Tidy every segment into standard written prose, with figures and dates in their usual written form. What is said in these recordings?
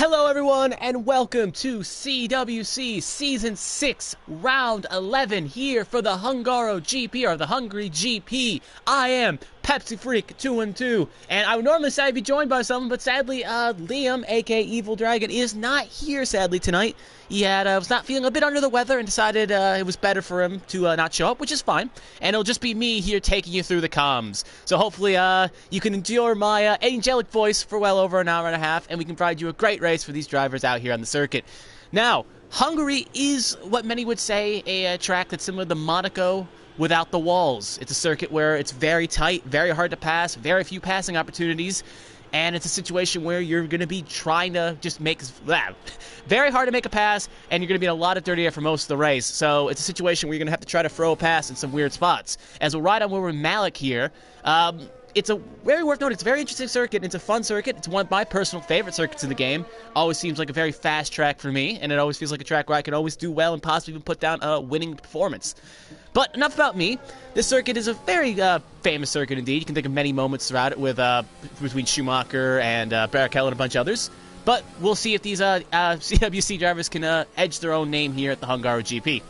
Hello everyone and welcome to CWC Season 6 Round 11 here for the Hungaro GP, or the Hungary GP. I am Pepsi Freak 212, and I would normally say I'd be joined by someone, but sadly Liam, aka Evil Dragon, is not here sadly tonight. He was not feeling a bit under the weather and decided it was better for him to not show up, which is fine. And it'll just be me here taking you through the comms. So hopefully you can endure my angelic voice for well over an hour and a half, and we can provide you a great race for these drivers out here on the circuit. Now, Hungary is what many would say a track that's similar to Monaco without the walls. It's a circuit where it's very tight, very hard to pass, very few passing opportunities. And it's a situation where you're going to be trying to just make very hard to make a pass, and you're going to be in a lot of dirty air for most of the race. So it's a situation where you're going to have to try to throw a pass in some weird spots. As we'll ride on with Malik here, it's a very worth noting. It's a very interesting circuit. It's a fun circuit. It's one of my personal favorite circuits in the game. Always seems like a very fast track for me, and it always feels like a track where I can always do well and possibly even put down a winning performance. But enough about me. This circuit is a very famous circuit indeed. You can think of many moments throughout it with between Schumacher and Barrichello and a bunch of others. But we'll see if these CWC drivers can edge their own name here at the Hungaro GP.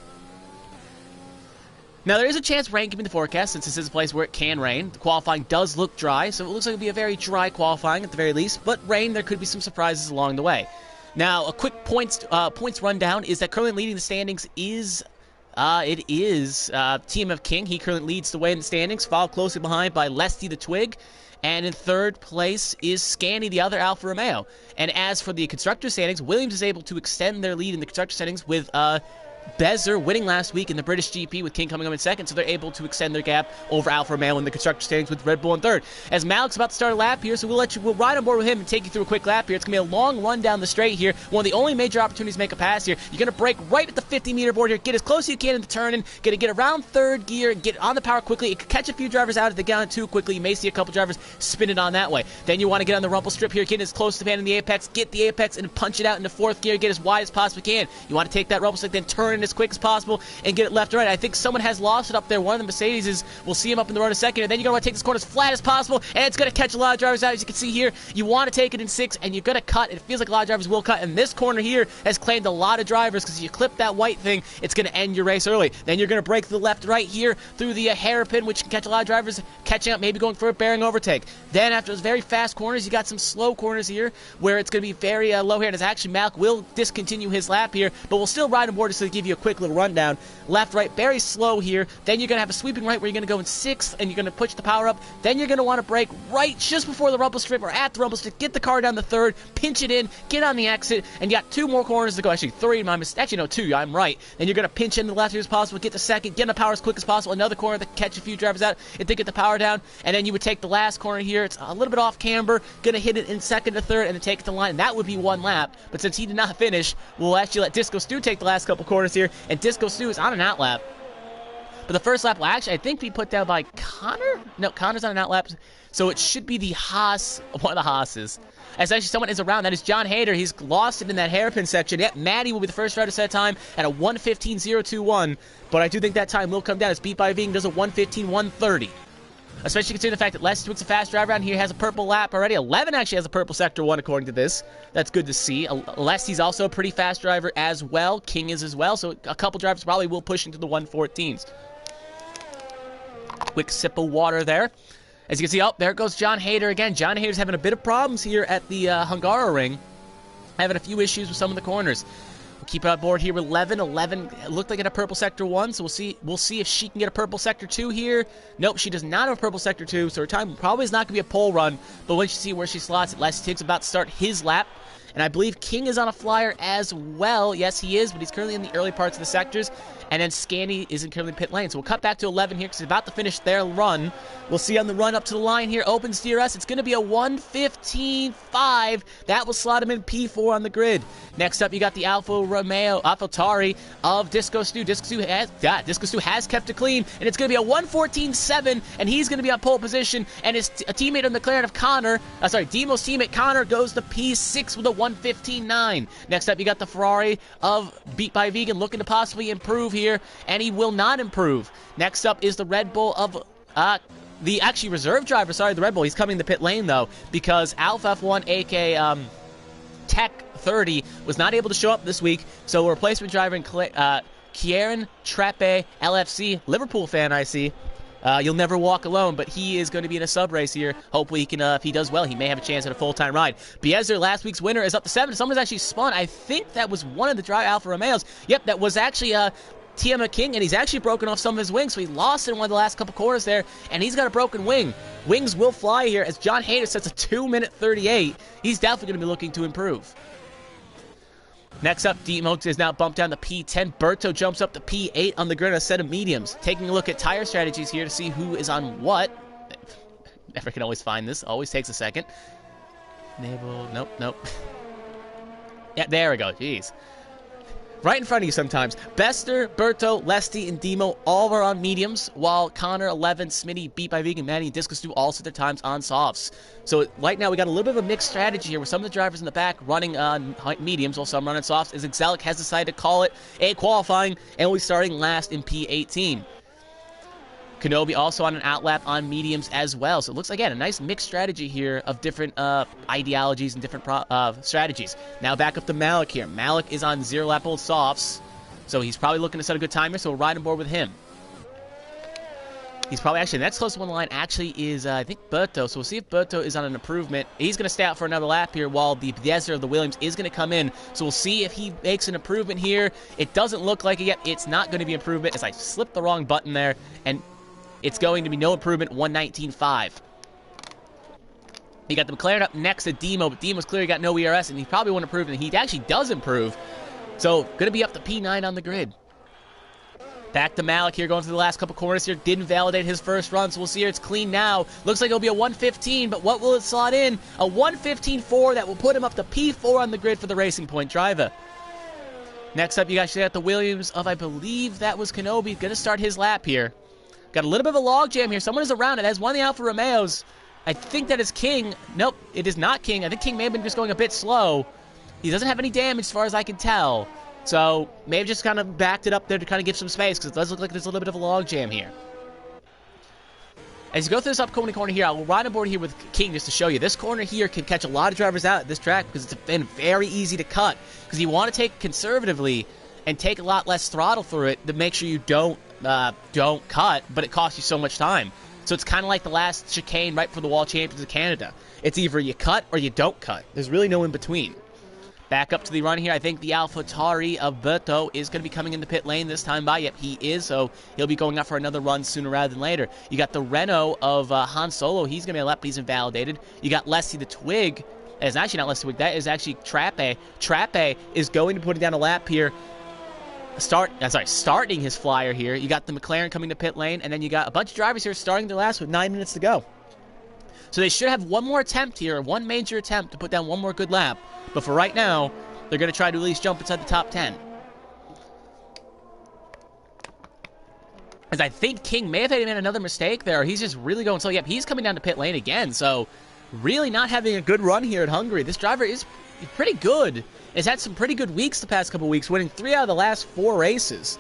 Now, there is a chance rain can be in the forecast, since this is a place where it can rain. The qualifying does look dry, so it looks like it'll be a very dry qualifying at the very least. But rain, there could be some surprises along the way. Now, a quick points rundown is that currently leading the standings is TTML King. He currently leads the way in the standings, followed closely behind by Lesty the Twig. And in third place is Scanny, the other Alfa Romeo. And as for the constructor standings, Williams is able to extend their lead in the constructor standings with Bezer winning last week in the British GP with King coming up in second, so they're able to extend their gap over Alfa Romeo in the constructor standings with Red Bull in third. As Malik's about to start a lap here, so we'll ride on board with him and take you through a quick lap here. It's going to be a long run down the straight here. One of the only major opportunities to make a pass here. You're going to brake right at the 50-meter board here, get as close as you can in the turn-in, going to get around third gear, get on the power quickly. It could catch a few drivers out if they get on too quickly. You may see a couple drivers spin it on that way. Then you want to get on the rumble strip here, get as close to the pan in the apex, get the apex and punch it out into fourth gear, get as wide as possibly can. You want to take that rumble strip, then turn in as quick as possible and get it left or right. I think someone has lost it up there. One of the Mercedes we'll see him up in the road in a second, and then you're going to want to take this corner as flat as possible, and it's going to catch a lot of drivers out. As you can see here, you want to take it in 6, and you're going to cut. It feels like a lot of drivers will cut, and this corner here has claimed a lot of drivers, because if you clip that white thing, it's going to end your race early. Then you're going to brake to the left right here through the hairpin, which can catch a lot of drivers catching up, maybe going for a bearing overtake. Then after those very fast corners, you got some slow corners here, where it's going to be very low here, and as actually Malik will discontinue his lap here, but we'll still ride on board just to give you a quick little rundown. Left, right, very slow here. Then you're going to have a sweeping right where you're going to go in 6th, and you're going to push the power up. Then you're going to want to brake right just before the rumble strip, or at the rumble strip, get the car down the third, pinch it in, get on the exit, and you got 2 more corners to go. Actually, 3. Actually, no, 2. I'm right. Then you're going to pinch in the left here as possible, get the second, get in the power as quick as possible. Another corner to catch a few drivers out if they get the power down. And then you would take the last corner here. It's a little bit off camber. Going to hit it in 2nd to 3rd, and then take it to the line. And that would be 1 lap. But since he did not finish, we'll actually let Disco Stu take the last couple corners here. And Disco Stu is on an out lap. But the first lap will actually, I think, be put down by Connor? No, Connor's on an out lap. So it should be the Haas, one of the Haas's. As actually someone is around, that is John Hader. He's lost it in that hairpin section. Yep, Maddie will be the first driver to set time at a 1:15.021. But I do think that time will come down as Beat by Ving does a 1:15.130. Especially considering the fact that Les Twig's a fast driver around here, has a purple lap already. 11 actually has a purple Sector 1 according to this. That's good to see. Lesty's also a pretty fast driver as well. King is as well. So a couple drivers probably will push into the 1:14s. Quick sip of water there. As you can see, oh, there goes John Hader again. John Hader's having a bit of problems here at the Hungaro ring. Having a few issues with some of the corners. We'll keep it on board here with 11. 11 looked like it had a purple Sector 1, so we'll see if she can get a purple Sector 2 here. Nope, she does not have a purple Sector 2, so her time probably is not going to be a pole run. But once you see where she slots it, Les Tig's about to start his lap. And I believe King is on a flyer as well. Yes, he is, but he's currently in the early parts of the sectors. And then Scanny is in currently pit lane. So we'll cut back to 11 here because he's about to finish their run. We'll see on the run up to the line here. Opens DRS. It's going to be a 1:15.5. That will slot him in P4 on the grid. Next up, you got the AlphaTauri of Disco Stu. Disco Stu has kept it clean. And it's going to be a 1:14.7. And he's going to be on pole position. And his teammate of McLaren of Connor, Demo's teammate Connor goes to P6 with a 1:15.9. Next up, you got the Ferrari of Beat by Vegan looking to possibly improve here, and he will not improve. Next up is the Red Bull of the actually reserve driver, the Red Bull. He's coming to pit lane though, because Alpha F1 aka Tech 30 was not able to show up this week, so a replacement driver in Kieran Trappe, LFC, Liverpool fan I see. You'll never walk alone, but he is going to be in a sub race here. Hopefully he can, if he does well, he may have a chance at a full-time ride. Biezer, last week's winner, is up to 7. Someone's actually spun. I think that was one of the dry Alfa Romeos. Yep, that was actually TTML King, and he's actually broken off some of his wings, so he lost in one of the last couple corners there, and he's got a broken wing. Wings will fly here as John Hayter sets a 2-minute 38. He's definitely going to be looking to improve. Next up, Demo is now bumped down to P10. Berto jumps up to P8 on the grid on a set of mediums. Taking a look at tire strategies here to see who is on what. Never can always find this. Always takes a second. Naval, nope. Yeah, there we go. Jeez. Right in front of you sometimes. Bester, Berto, Lesty, and Demo all are on mediums, while Connor, 11, Smitty, Beat by Vegan, Manny, and Discus do all set their times on softs. So right now we got a little bit of a mixed strategy here, with some of the drivers in the back running on mediums while some running softs, as Exelic has decided to call it a qualifying and will be starting last in P18. Kenobi also on an outlap on mediums as well. So it looks, again, a nice mixed strategy here of different ideologies and different strategies. Now back up to Malik here. Malik is on 0-lap old softs, so he's probably looking to set a good time here, so we'll ride on board with him. He's probably actually, the next closest one line actually is, I think, Berto. So we'll see if Berto is on an improvement. He's going to stay out for another lap here while the Biezer of the Williams is going to come in. So we'll see if he makes an improvement here. It doesn't look like it yet. It's not going to be improvement, as I slipped the wrong button there, and it's going to be no improvement, 119.5. You got the McLaren up next to Demo, but Demo's clearly got no ERS, and he probably won't improve, and he actually does improve. So, going to be up to P9 on the grid. Back to Malik here, going through the last couple corners here. Didn't validate his first run, so we'll see here. It's clean now. Looks like it'll be a 115, but what will it slot in? A 115.4 that will put him up to P4 on the grid for the Racing Point driver. Next up, you guys got the Williams of, I believe that was Kenobi. Going to start his lap here. Got a little bit of a logjam here. Someone is around it. That's one of the Alfa Romeos. I think that is King. Nope, it is not King. I think King may have been just going a bit slow. He doesn't have any damage as far as I can tell. So, may have just kind of backed it up there to kind of give some space, because it does look like there's a little bit of a logjam here. As you go through this upcoming corner here, I'll ride on board here with King just to show you. This corner here can catch a lot of drivers out at this track because it's been very easy to cut. Because you want to take it conservatively and take a lot less throttle through it to make sure you don't cut, but it costs you so much time. So it's kind of like the last chicane right for the World Champions of Canada. It's either you cut or you don't cut. There's really no in between. Back up to the run here. I think the AlphaTauri of Berto is going to be coming in the pit lane this time by. Yep, he is, so he'll be going out for another run sooner rather than later. You got the Renault of Han Solo. He's going to be a lap, but he's invalidated. You got Leslie the Twig. It's actually not Leslie the Twig. That is actually Trappe. Trappe is going to put down a lap here. Starting his flyer here. You got the McLaren coming to pit lane, and then you got a bunch of drivers here starting their last with 9 minutes to go. So they should have one more attempt here, one major attempt to put down one more good lap. But for right now, they're going to try to at least jump inside the top 10. As I think King may have made another mistake there. He's just really going slow. Yep, he's coming down to pit lane again. So really not having a good run here at Hungary. This driver is pretty good. Has had some pretty good weeks the past couple weeks, winning 3 out of the last 4 races.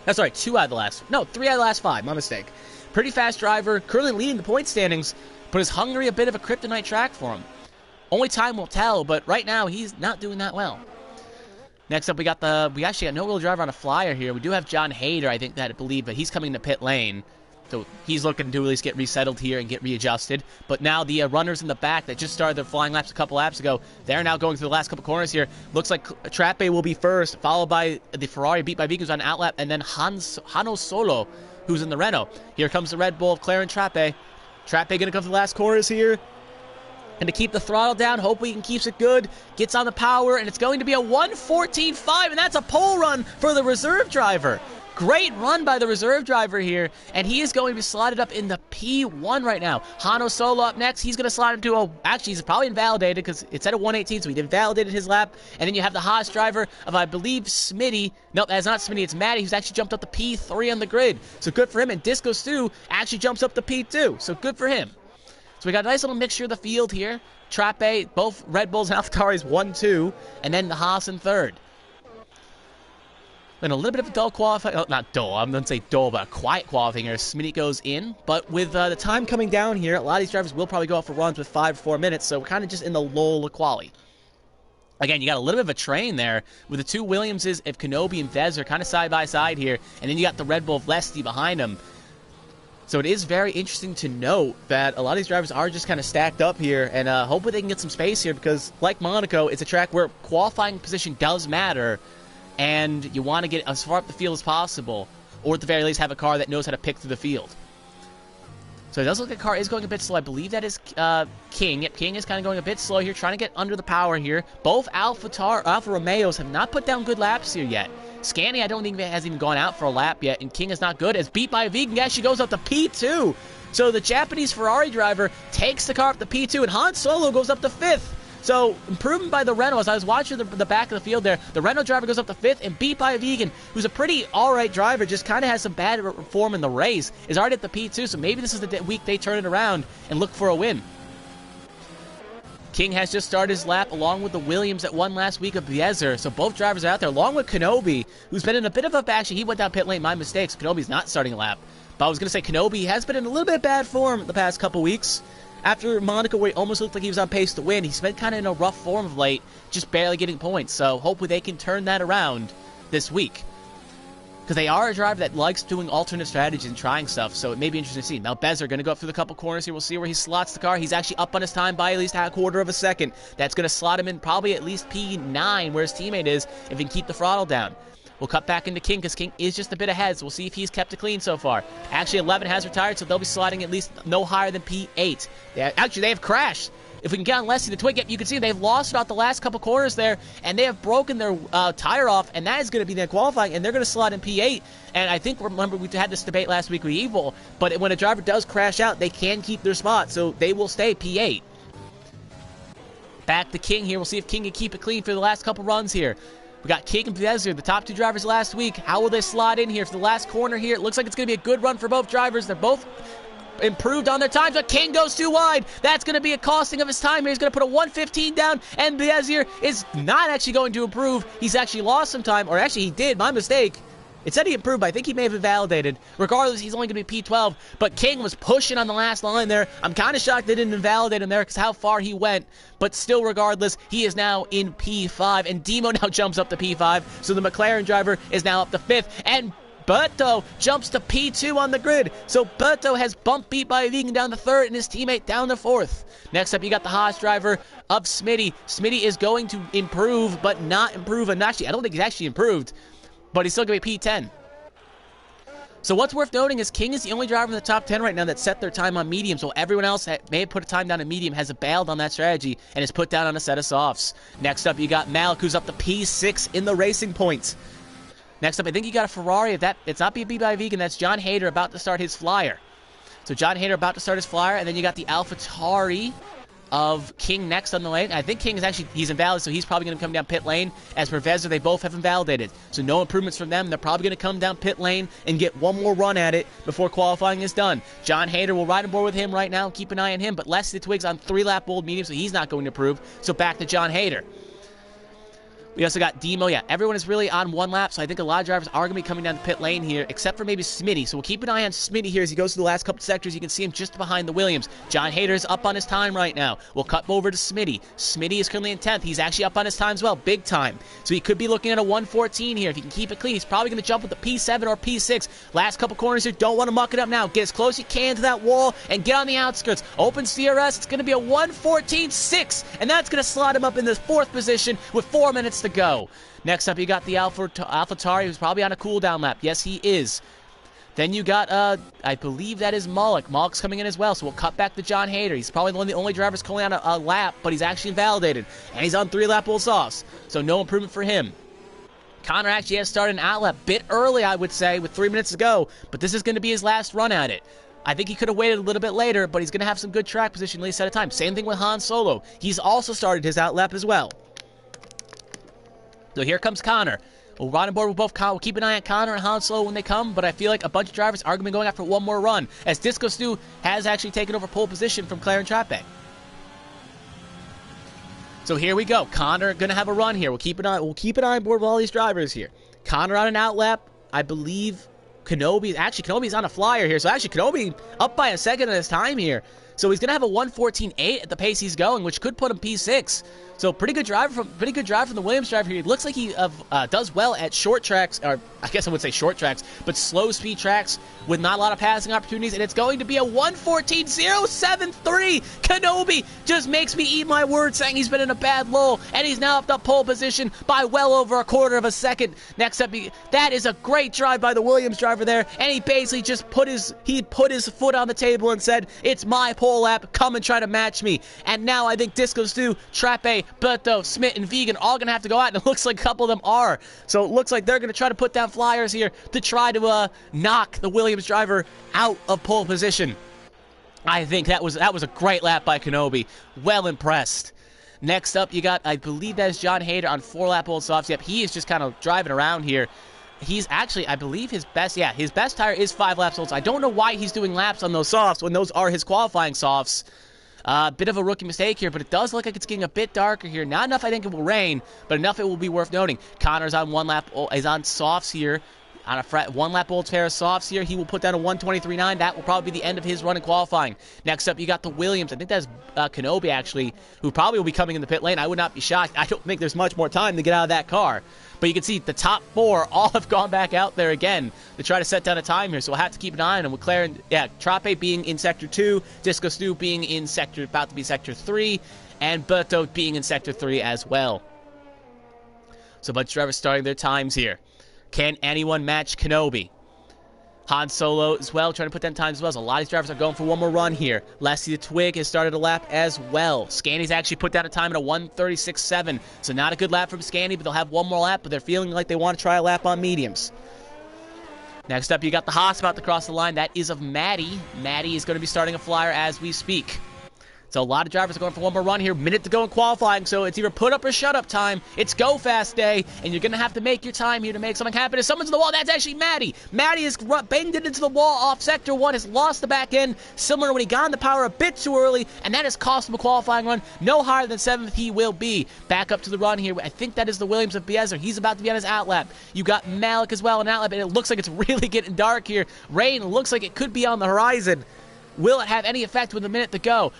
That's right, 3 out of the last 5, my mistake. Pretty fast driver, currently leading the point standings, but is Hungary a bit of a kryptonite track for him? Only time will tell, but right now he's not doing that well. Next up, we actually got no real driver on a flyer here. We do have John Hayter, I believe, but he's coming to pit lane. So he's looking to at least get resettled here and get readjusted. But now the runners in the back that just started their flying laps a couple laps ago, they're now going through the last couple corners here. Looks like Trappe will be first, followed by the Ferrari Beat by Vic, who's on outlap, and then Hano Solo, who's in the Renault. Here comes the Red Bull of Clarence Trappe. Trappe going to come to the last corners here. And to keep the throttle down, hopefully he keeps it good, gets on the power, and it's going to be a 1:14.5, and that's a pole run for the reserve driver. Great run by the reserve driver here, and he is going to be slotted up in the P1 right now. Hano Solo up next. He's going to slide into actually, he's probably invalidated because it's at a 1:18, so he invalidated his lap. And then you have the Haas driver of, I believe, Smitty. Nope, that's not Smitty, it's Maddie, who's actually jumped up to P3 on the grid. So good for him, and Disco Stu actually jumps up to P2, so good for him. So we got a nice little mixture of the field here. Trappe, both Red Bulls and AlphaTauris 1-2, and then the Haas in third. Then a little bit of a dull qualifying, not dull, I'm going to say dull, but a quiet qualifying here. Smitty goes in, but with the time coming down here, a lot of these drivers will probably go out for runs with 5 or 4 minutes, so we're kind of just in the lull of quali. Again, you got a little bit of a train there with the two Williamses of Kenobi and Vez are kind of side by side here, and then you got the Red Bull of Lesty behind them. So it is very interesting to note that a lot of these drivers are just kind of stacked up here, and hopefully they can get some space here because, like Monaco, it's a track where qualifying position does matter, and you want to get as far up the field as possible, or at the very least have a car that knows how to pick through the field. So it does look like the car is going a bit slow. I believe that is King. Yep, King is kind of going a bit slow here, trying to get under the power here. Both Alfa Romeos have not put down good laps here yet. Scani, I don't think has even gone out for a lap yet, and King is not good. As beat by a vegan, actually goes up to P2. So the Japanese Ferrari driver takes the car up to P2, and Han Solo goes up to 5th. So, improvement by the Renault. As I was watching the back of the field there, the Renault driver goes up to 5th, and beat by a vegan, who's a pretty alright driver, just kind of has some bad form in the race, is already at the P2, so maybe this is the week they turn it around and look for a win. King has just started his lap along with the Williams that won last week of Biezer, so both drivers are out there, along with Kenobi, who's been in a bit of a actually, he went down pit lane, my mistake, so Kenobi's not starting a lap. But I was going to say Kenobi has been in a little bit of bad form the past couple weeks. After Monaco, where he almost looked like he was on pace to win, he's been kind of in a rough form of late, just barely getting points. So hopefully they can turn that around this week. Because they are a driver that likes doing alternate strategies and trying stuff, so it may be interesting to see. Now Bezer going to go up through the couple corners here. We'll see where he slots the car. He's actually up on his time by at least a quarter of a second. That's going to slot him in probably at least P9, where his teammate is, if he can keep the throttle down. We'll cut back into King because King is just a bit ahead, so we'll see if he's kept it clean so far. Actually, 11 has retired, so they'll be sliding at least no higher than P8. Actually, they have crashed. If we can get on Leslie the Twig, you can see they've lost about the last couple corners there, and they have broken their tire off, and that is going to be their qualifying, and they're going to slot in P8. And I think, remember, we had this debate last week with Evil, but when a driver does crash out, they can keep their spot, so they will stay P8. Back to King here. We'll see if King can keep it clean for the last couple runs here. We got King and Bezer, the top two drivers last week. How will they slot in here for the last corner here? It looks like it's going to be a good run for both drivers. They're both improved on their times, but King goes too wide. That's going to be a costing of his time here. He's going to put a 1:15 down, and Bezer is not actually going to improve. He's actually lost some time, or actually he did, my mistake. It said he improved, but I think he may have invalidated. Regardless, he's only going to be P12, but King was pushing on the last line there. I'm kind of shocked they didn't invalidate him there because how far he went, but still, regardless, he is now in P5, and Demo now jumps up to P5, so the McLaren driver is now up to 5th, and Berto jumps to P2 on the grid. So Berto has bumped beat by a vegan down to 3rd and his teammate down to 4th. Next up, you got the Haas driver of Smitty. Smitty is going to improve, but not improve. And actually, I don't think he's actually improved, but he's still going to be P10. So what's worth noting is King is the only driver in the top 10 right now that set their time on medium, so everyone else that may have put a time down in medium has bailed on that strategy and is put down on a set of softs. Next up, you got Malik, who's up to P6 in the racing points. Next up, I think you got a Ferrari. It's not beat by Vegan. That's John Hader about to start his flyer. So John Hader about to start his flyer, and then you got the AlphaTauri of King next on the lane. I think King is actually, he's invalid, so he's probably going to come down pit lane. As for Vezzer, they both have invalidated. So no improvements from them. They're probably going to come down pit lane and get one more run at it before qualifying is done. John Hader will ride aboard with him right now. Keep an eye on him, but Leslie Twiggs on 3-lap old medium, so he's not going to improve. So back to John Hader. We also got Demo. Yeah, everyone is really on 1 lap, so I think a lot of drivers are going to be coming down the pit lane here, except for maybe Smitty. So we'll keep an eye on Smitty here as he goes through the last couple sectors. You can see him just behind the Williams. John Hader is up on his time right now. We'll cut over to Smitty. Smitty is currently in 10th. He's actually up on his time as well, big time. So he could be looking at a 1:14 here. If he can keep it clean, he's probably going to jump with the P7 or P6. Last couple corners here, don't want to muck it up now. Get as close as you can to that wall and get on the outskirts. Open CRS, it's going to be a 1:14.6, and that's going to slot him up in the 4th position with 4 minutes to go. Next up, you got the AlphaTauri, who's probably on a cooldown lap. Yes, he is. Then you got, I believe that is Malik. Malik's coming in as well, so we'll cut back to John Hader. He's probably one of the only drivers calling on a lap, but he's actually invalidated. And he's on 3-lap old sauce, so no improvement for him. Connor actually has started an outlap bit early, I would say, with 3 minutes to go, but this is going to be his last run at it. I think he could have waited a little bit later, but he's going to have some good track position at least at a time. Same thing with Han Solo. He's also started his outlap as well. So here comes Connor. We'll ride on board with both. We'll keep an eye on Connor and Han Solo when they come, but I feel like a bunch of drivers are going to be going after one more run, as Disco Stu has actually taken over pole position from Claire and Trappe. So here we go. Connor going to have a run here. We'll keep an eye on board with all these drivers here. Connor on an outlap. I believe Kenobi's on a flyer here. So actually Kenobi up by a second at his time here. So he's going to have a 1:14.8 at the pace he's going, which could put him P6. So pretty good drive from the Williams driver here. It looks like he does well at short tracks, or I guess I would say short tracks, but slow speed tracks with not a lot of passing opportunities. And it's going to be a 1:14.073. Kenobi just makes me eat my words, saying he's been in a bad lull, and he's now up the pole position by well over a quarter of a second. Next up, that is a great drive by the Williams driver there, and he basically just put his foot on the table and said, "It's my pole lap. Come and try to match me." And now I think Disco Stu, Trappe, Berto, Smith, and Vegan all going to have to go out, and it looks like a couple of them are. So it looks like they're going to try to put down flyers here to try to knock the Williams driver out of pole position. I think that was a great lap by Kenobi. Well impressed. Next up, you got, I believe that is John Hayter on 4-lap old softs. Yep, he is just kind of driving around here. He's actually, I believe his best tire is 5 laps old. So I don't know why he's doing laps on those softs when those are his qualifying softs. Bit of a rookie mistake here, but it does look like it's getting a bit darker here. Not enough I think it will rain, but enough it will be worth noting. Connor's on 1 lap, is on softs here. On a 1-lap old pair of softs here, he will put down a 1:23.9. That will probably be the end of his run in qualifying. Next up, you got the Williams. I think that's Kenobi, actually, who probably will be coming in the pit lane. I would not be shocked. I don't think there's much more time to get out of that car. But you can see the top 4 all have gone back out there again to try to set down a time here. So we'll have to keep an eye on them. With Claire and, Trappe being in Sector 2, Disco Stu being in about to be Sector 3, and Berto being in Sector 3 as well. So a bunch of drivers starting their times here. Can anyone match Kenobi? Han Solo as well, trying to put down times as well. So a lot of these drivers are going for one more run here. Leslie the Twig has started a lap as well. Scanny's actually put down a time at a 1:36.7. So not a good lap from Scanny, but they'll have one more lap, but they're feeling like they want to try a lap on mediums. Next up, you got the Haas about to cross the line. That is of Maddie. Maddie is going to be starting a flyer as we speak. So a lot of drivers are going for one more run here. Minute to go in qualifying, so it's either put up or shut up time. It's go fast day, and you're going to have to make your time here to make something happen. If someone's in the wall, that's actually Maddie. Maddie has banged it into the wall off Sector 1, has lost the back end, similar to when he got in the power a bit too early, and that has cost him a qualifying run. No higher than 7th he will be. Back up to the run here. I think that is the Williams of Biezer. He's about to be on his outlap. You got Malik as well on outlap, and it looks like it's really getting dark here. Rain looks like it could be on the horizon. Will it have any effect with a minute to go?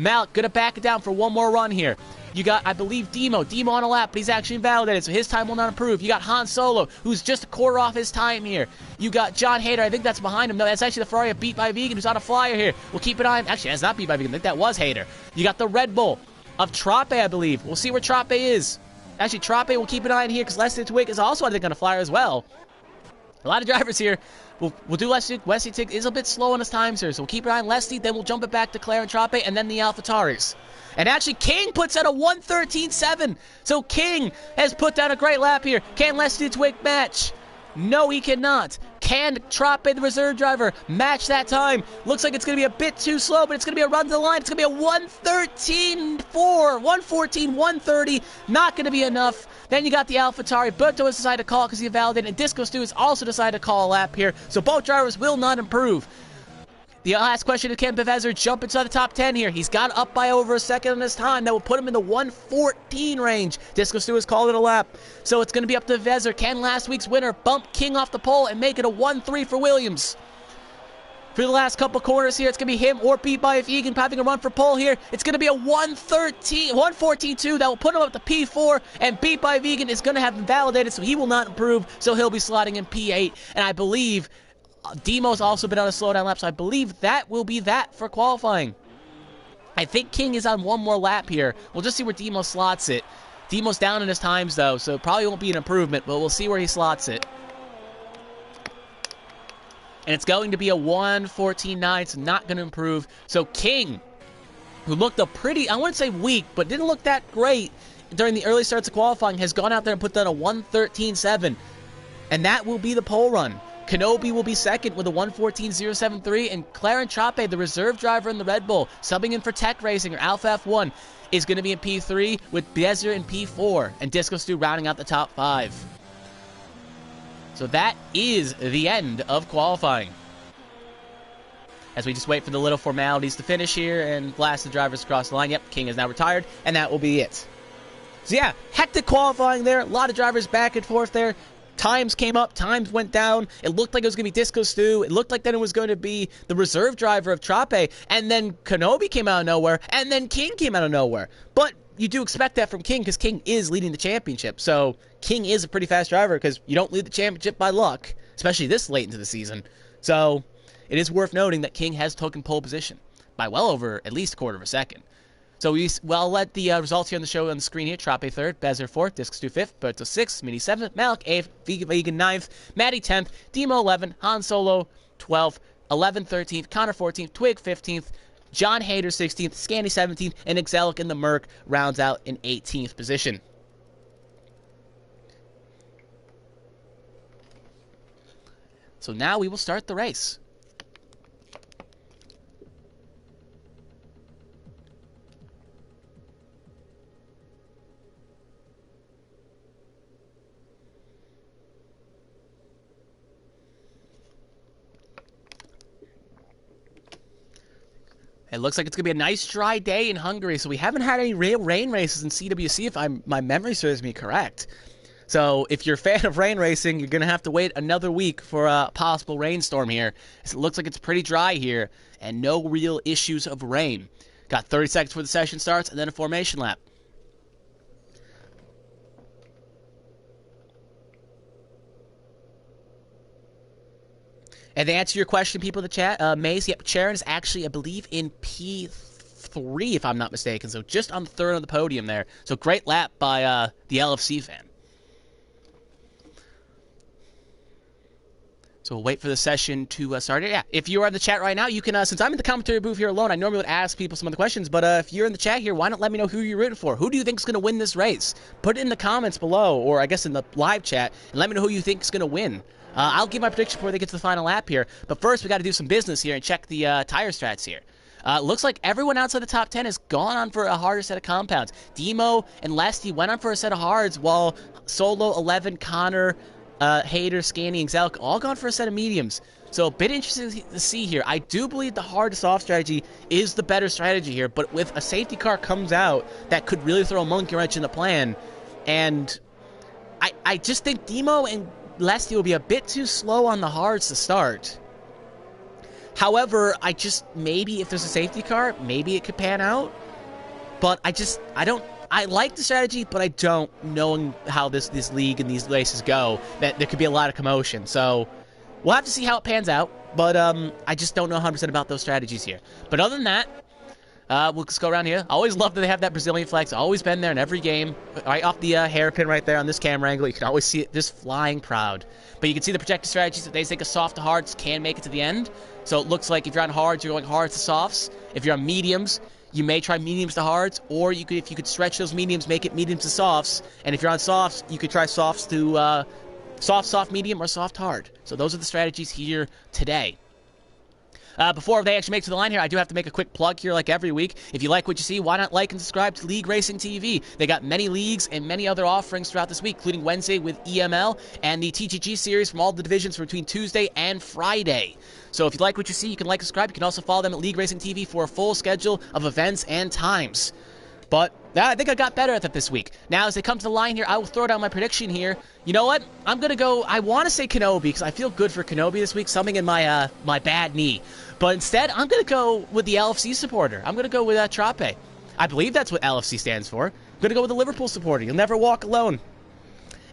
Malik gonna back it down for one more run here. You got, I believe, Demo on a lap, but he's actually invalidated, so his time will not improve. You got Han Solo, who's just a quarter off his time here. You got John Hayter, I think that's behind him. No, that's actually the Ferrari of Beat by Vegan, who's on a flyer here. We'll keep an eye on, actually, that's not Beat by Vegan, I think that was Hayter. You got the Red Bull of Trappe, I believe. We'll see where Trappe is. Actually, Trappe will keep an eye on here, because Leslie Twig is also, I think, on a flyer as well. A lot of drivers here. We'll do Leslie. Wesley Tig is a bit slow on his times here, so we'll keep an eye on Leslie, then we'll jump it back to Claire and Trappe, and then the AlphaTauris. And actually, King puts out a 1:13.7. So King has put down a great lap here. Can Leslie Twig match? No, he cannot. Can Trappe, the reserve driver, match that time? Looks like it's going to be a bit too slow, but it's going to be a run to the line. It's going to be a 1:13.4, 1:14.130. Not going to be enough. Then you got the AlphaTauri. Berto has decided to call because he invalidated, and Disco Stu has also decided to call a lap here. So both drivers will not improve. The last question is, can Bevezer jump inside the top 10 here? He's got up by over a second on his time. That will put him in the 1:14 range. Disco Stu has called it a lap. So it's going to be up to Bevezer. Can last week's winner bump King off the pole and make it a 1-3 for Williams? For the last couple corners here, it's going to be him or Beat by Vegan having a run for pole here. It's going to be a 1:14.2 that will put him up to P4, and Beat by Vegan is going to have him validated, so he will not improve, so he'll be slotting in P8. And I believe Demo's also been on a slowdown lap, so I believe that will be that for qualifying. I think King is on one more lap here. We'll just see where Demo slots it. Demo's down in his times, though, so it probably won't be an improvement, but we'll see where he slots it. And it's going to be a 1:14.9, so not going to improve. So King, who looked a pretty, I wouldn't say weak, but didn't look that great during the early starts of qualifying, has gone out there and put down a 1:13.7. And that will be the pole run. Kenobi will be second with a 1:14.073, and Clarence Trappe, the reserve driver in the Red Bull, subbing in for Tech Racing or Alpha F1, is going to be in P3 with Bezer in P4, and Disco Stu rounding out the top 5. So that is the end of qualifying. As we just wait for the little formalities to finish here and blast the drivers across the line. Yep, King is now retired, and that will be it. So yeah, hectic qualifying there. A lot of drivers back and forth there. Times came up, times went down. It looked like it was going to be Disco Stu. It looked like then it was going to be the reserve driver of Trappe. And then Kenobi came out of nowhere, and then King came out of nowhere. But you do expect that from King, because King is leading the championship. So King is a pretty fast driver, because you don't lead the championship by luck, especially this late into the season. So it is worth noting that King has taken pole position by well over at least a quarter of a second. So I'll let the results here on the show on the screen here. Trape 3rd, Bezer 4th, Discs 2 5th, Berto 6th, Mini 7th, Malik 8th, Vegan 9th, Maddie 10th, Demo 11th, Han Solo 12th, 11 13th, Connor 14th, Twig 15th, John Hader 16th, Scandy 17th, and Exelic in the Merc rounds out in 18th position. So now we will start the race. It looks like it's going to be a nice dry day in Hungary, so we haven't had any real rain races in CWC if my memory serves me correct. So if you're a fan of rain racing, you're going to have to wait another week for a possible rainstorm here. It looks like it's pretty dry here, and no real issues of rain. Got 30 seconds before the session starts, and then a formation lap. And to answer your question, people in the chat, Maze, yep, Sharon is actually, I believe, in P3, if I'm not mistaken. So just on the 3rd on the podium there. So great lap by the LFC fan. So we'll wait for the session to start. Yeah, if you are in the chat right now, you can, since I'm in the commentary booth here alone, I normally would ask people some of the questions, but if you're in the chat here, why not let me know who you're rooting for? Who do you think is going to win this race? Put it in the comments below, or I guess in the live chat, and let me know who you think is going to win. I'll give my prediction before they get to the final lap here. But first, we got to do some business here and check the tire strats here. Looks like everyone outside the top 10 has gone on for a harder set of compounds. Demo and Lesty went on for a set of hards, while Solo, 11, Connor, Hader, Scanny, and Zelk all gone for a set of mediums. So a bit interesting to see here. I do believe the hard to soft strategy is the better strategy here, but with a safety car comes out, that could really throw a monkey wrench in the plan. And I just think Demo and Lesty will be a bit too slow on the hards to start. However, maybe if there's a safety car, maybe it could pan out. But I like the strategy, but I don't, knowing how this league and these races go, that there could be a lot of commotion. So we'll have to see how it pans out. But I just don't know 100% about those strategies here. But other than that, we'll just go around here. I always love that they have that Brazilian flag. It's always been there in every game. Right off the hairpin right there on this camera angle, you can always see it just flying proud. But you can see the projected strategies. If they think a soft to hards can make it to the end. So it looks like if you're on hards, you're going hards to softs. If you're on mediums, you may try mediums to hards, or you could, if you could stretch those mediums, make it mediums to softs. And if you're on softs, you could try softs to soft medium or soft hard. So those are the strategies here today. Before they actually make it to the line here, I do have to make a quick plug here like every week. If you like what you see, why not like and subscribe to League Racing TV? They got many leagues and many other offerings throughout this week, including Wednesday with EML and the TTG series from all the divisions between Tuesday and Friday. So if you like what you see, you can like and subscribe. You can also follow them at League Racing TV for a full schedule of events and times. But I think I got better at that this week. Now, as they come to the line here, I will throw down my prediction here. You know what? I'm going to go, I want to say Kenobi, because I feel good for Kenobi this week, something in my my bad knee. But instead, I'm going to go with the LFC supporter. I'm going to go with Trape. I believe that's what LFC stands for. I'm going to go with the Liverpool supporter. You'll never walk alone.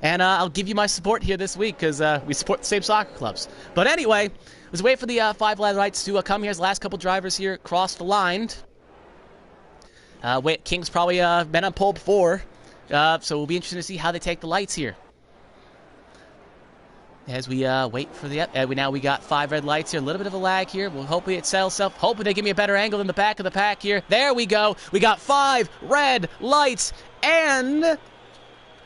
And I'll give you my support here this week, because we support the same soccer clubs. But anyway, let's wait for the 5 lights to come here. As the last couple drivers here cross the line. King's probably been on pole before, so we'll be interested to see how they take the lights here. As we wait for the... now we got 5 red lights here. A little bit of a lag here. Well, hopefully it settles itself. Hopefully they give me a better angle than the back of the pack here. There we go. We got 5 red lights, and...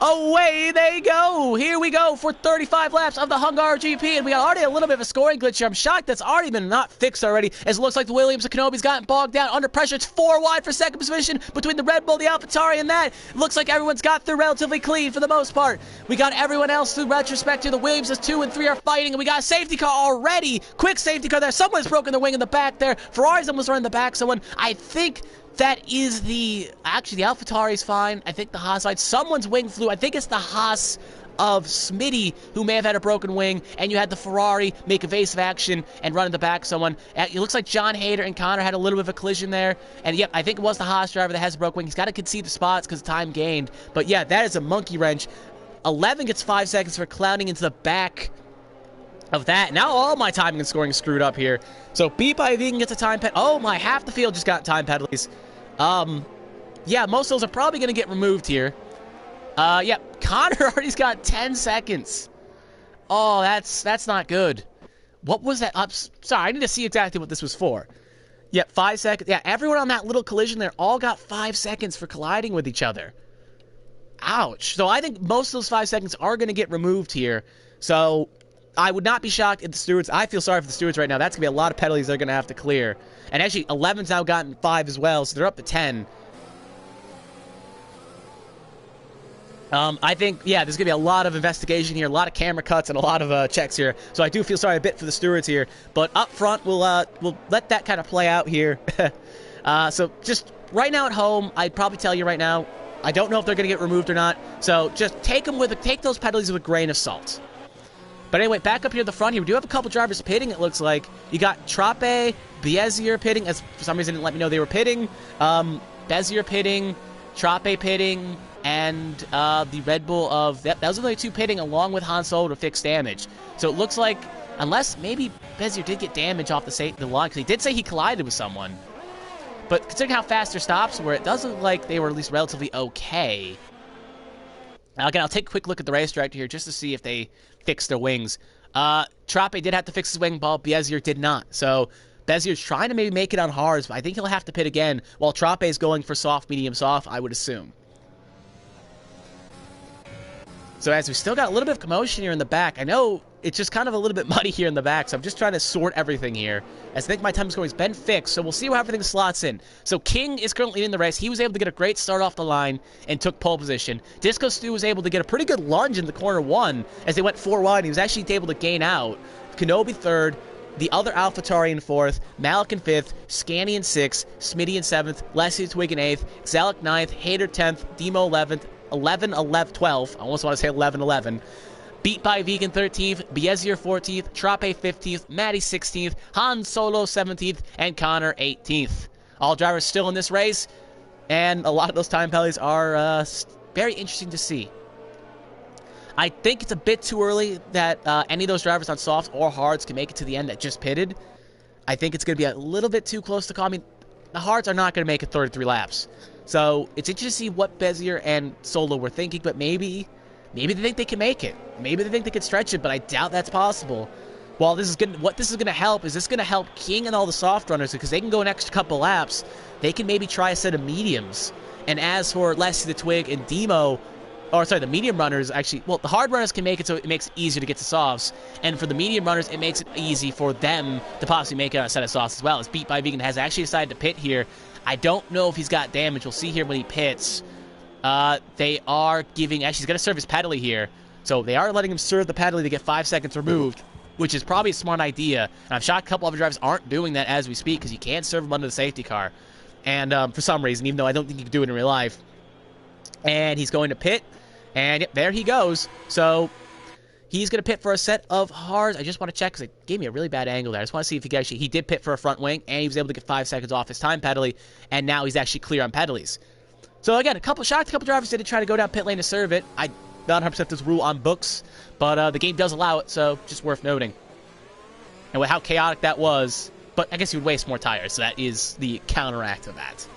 away they go! Here we go for 35 laps of the Hungary GP, and we got already a little bit of a scoring glitch here. I'm shocked that's already been not fixed already, as it looks like the Williams and Kenobi's gotten bogged down under pressure. It's 4 wide for second position between the Red Bull, the AlphaTauri, and that. It looks like everyone's got through relatively clean for the most part. We got everyone else through retrospect here. The Williams 2 and 3 are fighting, and we got a safety car already. Quick safety car there. Someone's broken the wing in the back there. Ferrari's almost running the back. Someone, I think... that is the... actually, the AlphaTauri is fine. I think the Haas side... someone's wing flew. I think it's the Haas of Smitty, who may have had a broken wing, and you had the Ferrari make evasive action and run in the back of someone. It looks like John Hader and Connor had a little bit of a collision there, and yep, I think it was the Haas driver that has a broken wing. He's got to concede the spots because of time gained, but yeah, that is a monkey wrench. 11 gets 5 seconds for clouding into the back of that. Now all my timing and scoring is screwed up here. So Beat by Vegan gets a time penalty. Oh my, half the field just got time penalties. Yeah, most of those are probably going to get removed here. Yeah, Connor already's got 10 seconds. Oh, that's not good. What was that? Sorry, I need to see exactly what this was for. Yep, 5 seconds. Yeah, everyone on that little collision there all got 5 seconds for colliding with each other. Ouch. So I think most of those 5 seconds are going to get removed here. So I would not be shocked if the stewards, I feel sorry for the stewards right now. That's going to be a lot of penalties they're going to have to clear. And actually, 11's now gotten 5 as well, so they're up to 10. I think, yeah, there's going to be a lot of investigation here, a lot of camera cuts, and a lot of checks here. So I do feel sorry a bit for the stewards here. But up front, we'll let that kind of play out here. So just right now at home, I'd probably tell you right now, I don't know if they're going to get removed or not. So just take those penalties with a grain of salt. But anyway, back up here at the front here, we do have a couple drivers pitting, it looks like. You got Trape, Bezier pitting, as for some reason didn't let me know they were pitting. Bezier pitting, Trape pitting, and the Red Bull of... Those are the only 2 pitting along with Han Solo to fix damage. So it looks like, unless maybe Bezier did get damage off the line, because he did say he collided with someone. But considering how fast their stops were, it does look like they were at least relatively okay. Now, again, I'll take a quick look at the race director here just to see if they fixed their wings. Trape did have to fix his wing ball. Bezier did not. So Bezier's trying to maybe make it on hards, but I think he'll have to pit again, while Trape is going for soft, medium, soft, I would assume. So as we still got a little bit of commotion here in the back, I know it's just kind of a little bit muddy here in the back, so I'm just trying to sort everything here. As I think my time scoring has been fixed, so we'll see how everything slots in. So King is currently in the race. He was able to get a great start off the line and took pole position. Disco Stu was able to get a pretty good lunge in the corner 1 as they went 4 wide. He was actually able to gain out. Kenobi 3rd, the other AlphaTauri in 4th, Malik in 5th, Scanny in 6th, Smitty in 7th, Leslie Twig in 8th, Zalek 9th, Hader 10th, Demo 11th, 12. I almost want to say 11. Beat by Vegan 13th, Bezier 14th, Trape 15th, Maddie 16th, Han Solo 17th, and Connor 18th. All drivers still in this race, and a lot of those time penalties are very interesting to see. I think it's a bit too early that any of those drivers on softs or hards can make it to the end that just pitted. I think it's going to be a little bit too close to call. I mean, the hards are not going to make it 33 laps. So it's interesting to see what Bezier and Solo were thinking, but maybe they think they can make it. Maybe they think they can stretch it, but I doubt that's possible. Well, what this is going to help is King and all the soft runners, because they can go an extra couple laps. They can maybe try a set of mediums. And as for Leslie the Twig and Demo, the medium runners actually, well, the hard runners can make it so it makes it easier to get to softs. And for the medium runners, it makes it easy for them to possibly make it on a set of softs as well. As Beat by Vegan has actually decided to pit here. I don't know if he's got damage. We'll see here when he pits. They are giving... Actually, he's going to serve his penalty here. So they are letting him serve the penalty to get 5 seconds removed, which is probably a smart idea. And I'm shocked a couple other drivers aren't doing that as we speak, because you can't serve him under the safety car. And for some reason, even though I don't think you can do it in real life. And he's going to pit. And yep, there he goes. So he's going to pit for a set of hards. I just want to check because it gave me a really bad angle there. I just want to see if he did pit for a front wing, and he was able to get 5 seconds off his time penalty, and now he's actually clear on penalties. So again, a couple drivers did try to go down pit lane to serve it. I not 100% this rule on books, but the game does allow it, so just worth noting. And with how chaotic that was, but I guess you would waste more tires, so that is the counteract of that.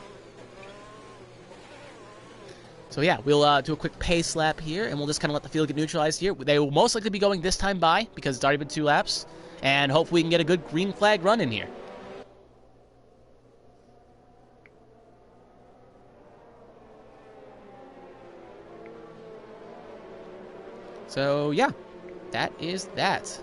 So yeah, we'll do a quick pace lap here, and we'll just kind of let the field get neutralized here. They will most likely be going this time by, because it's already been 2 laps, and hopefully we can get a good green flag run in here. So yeah, that is that.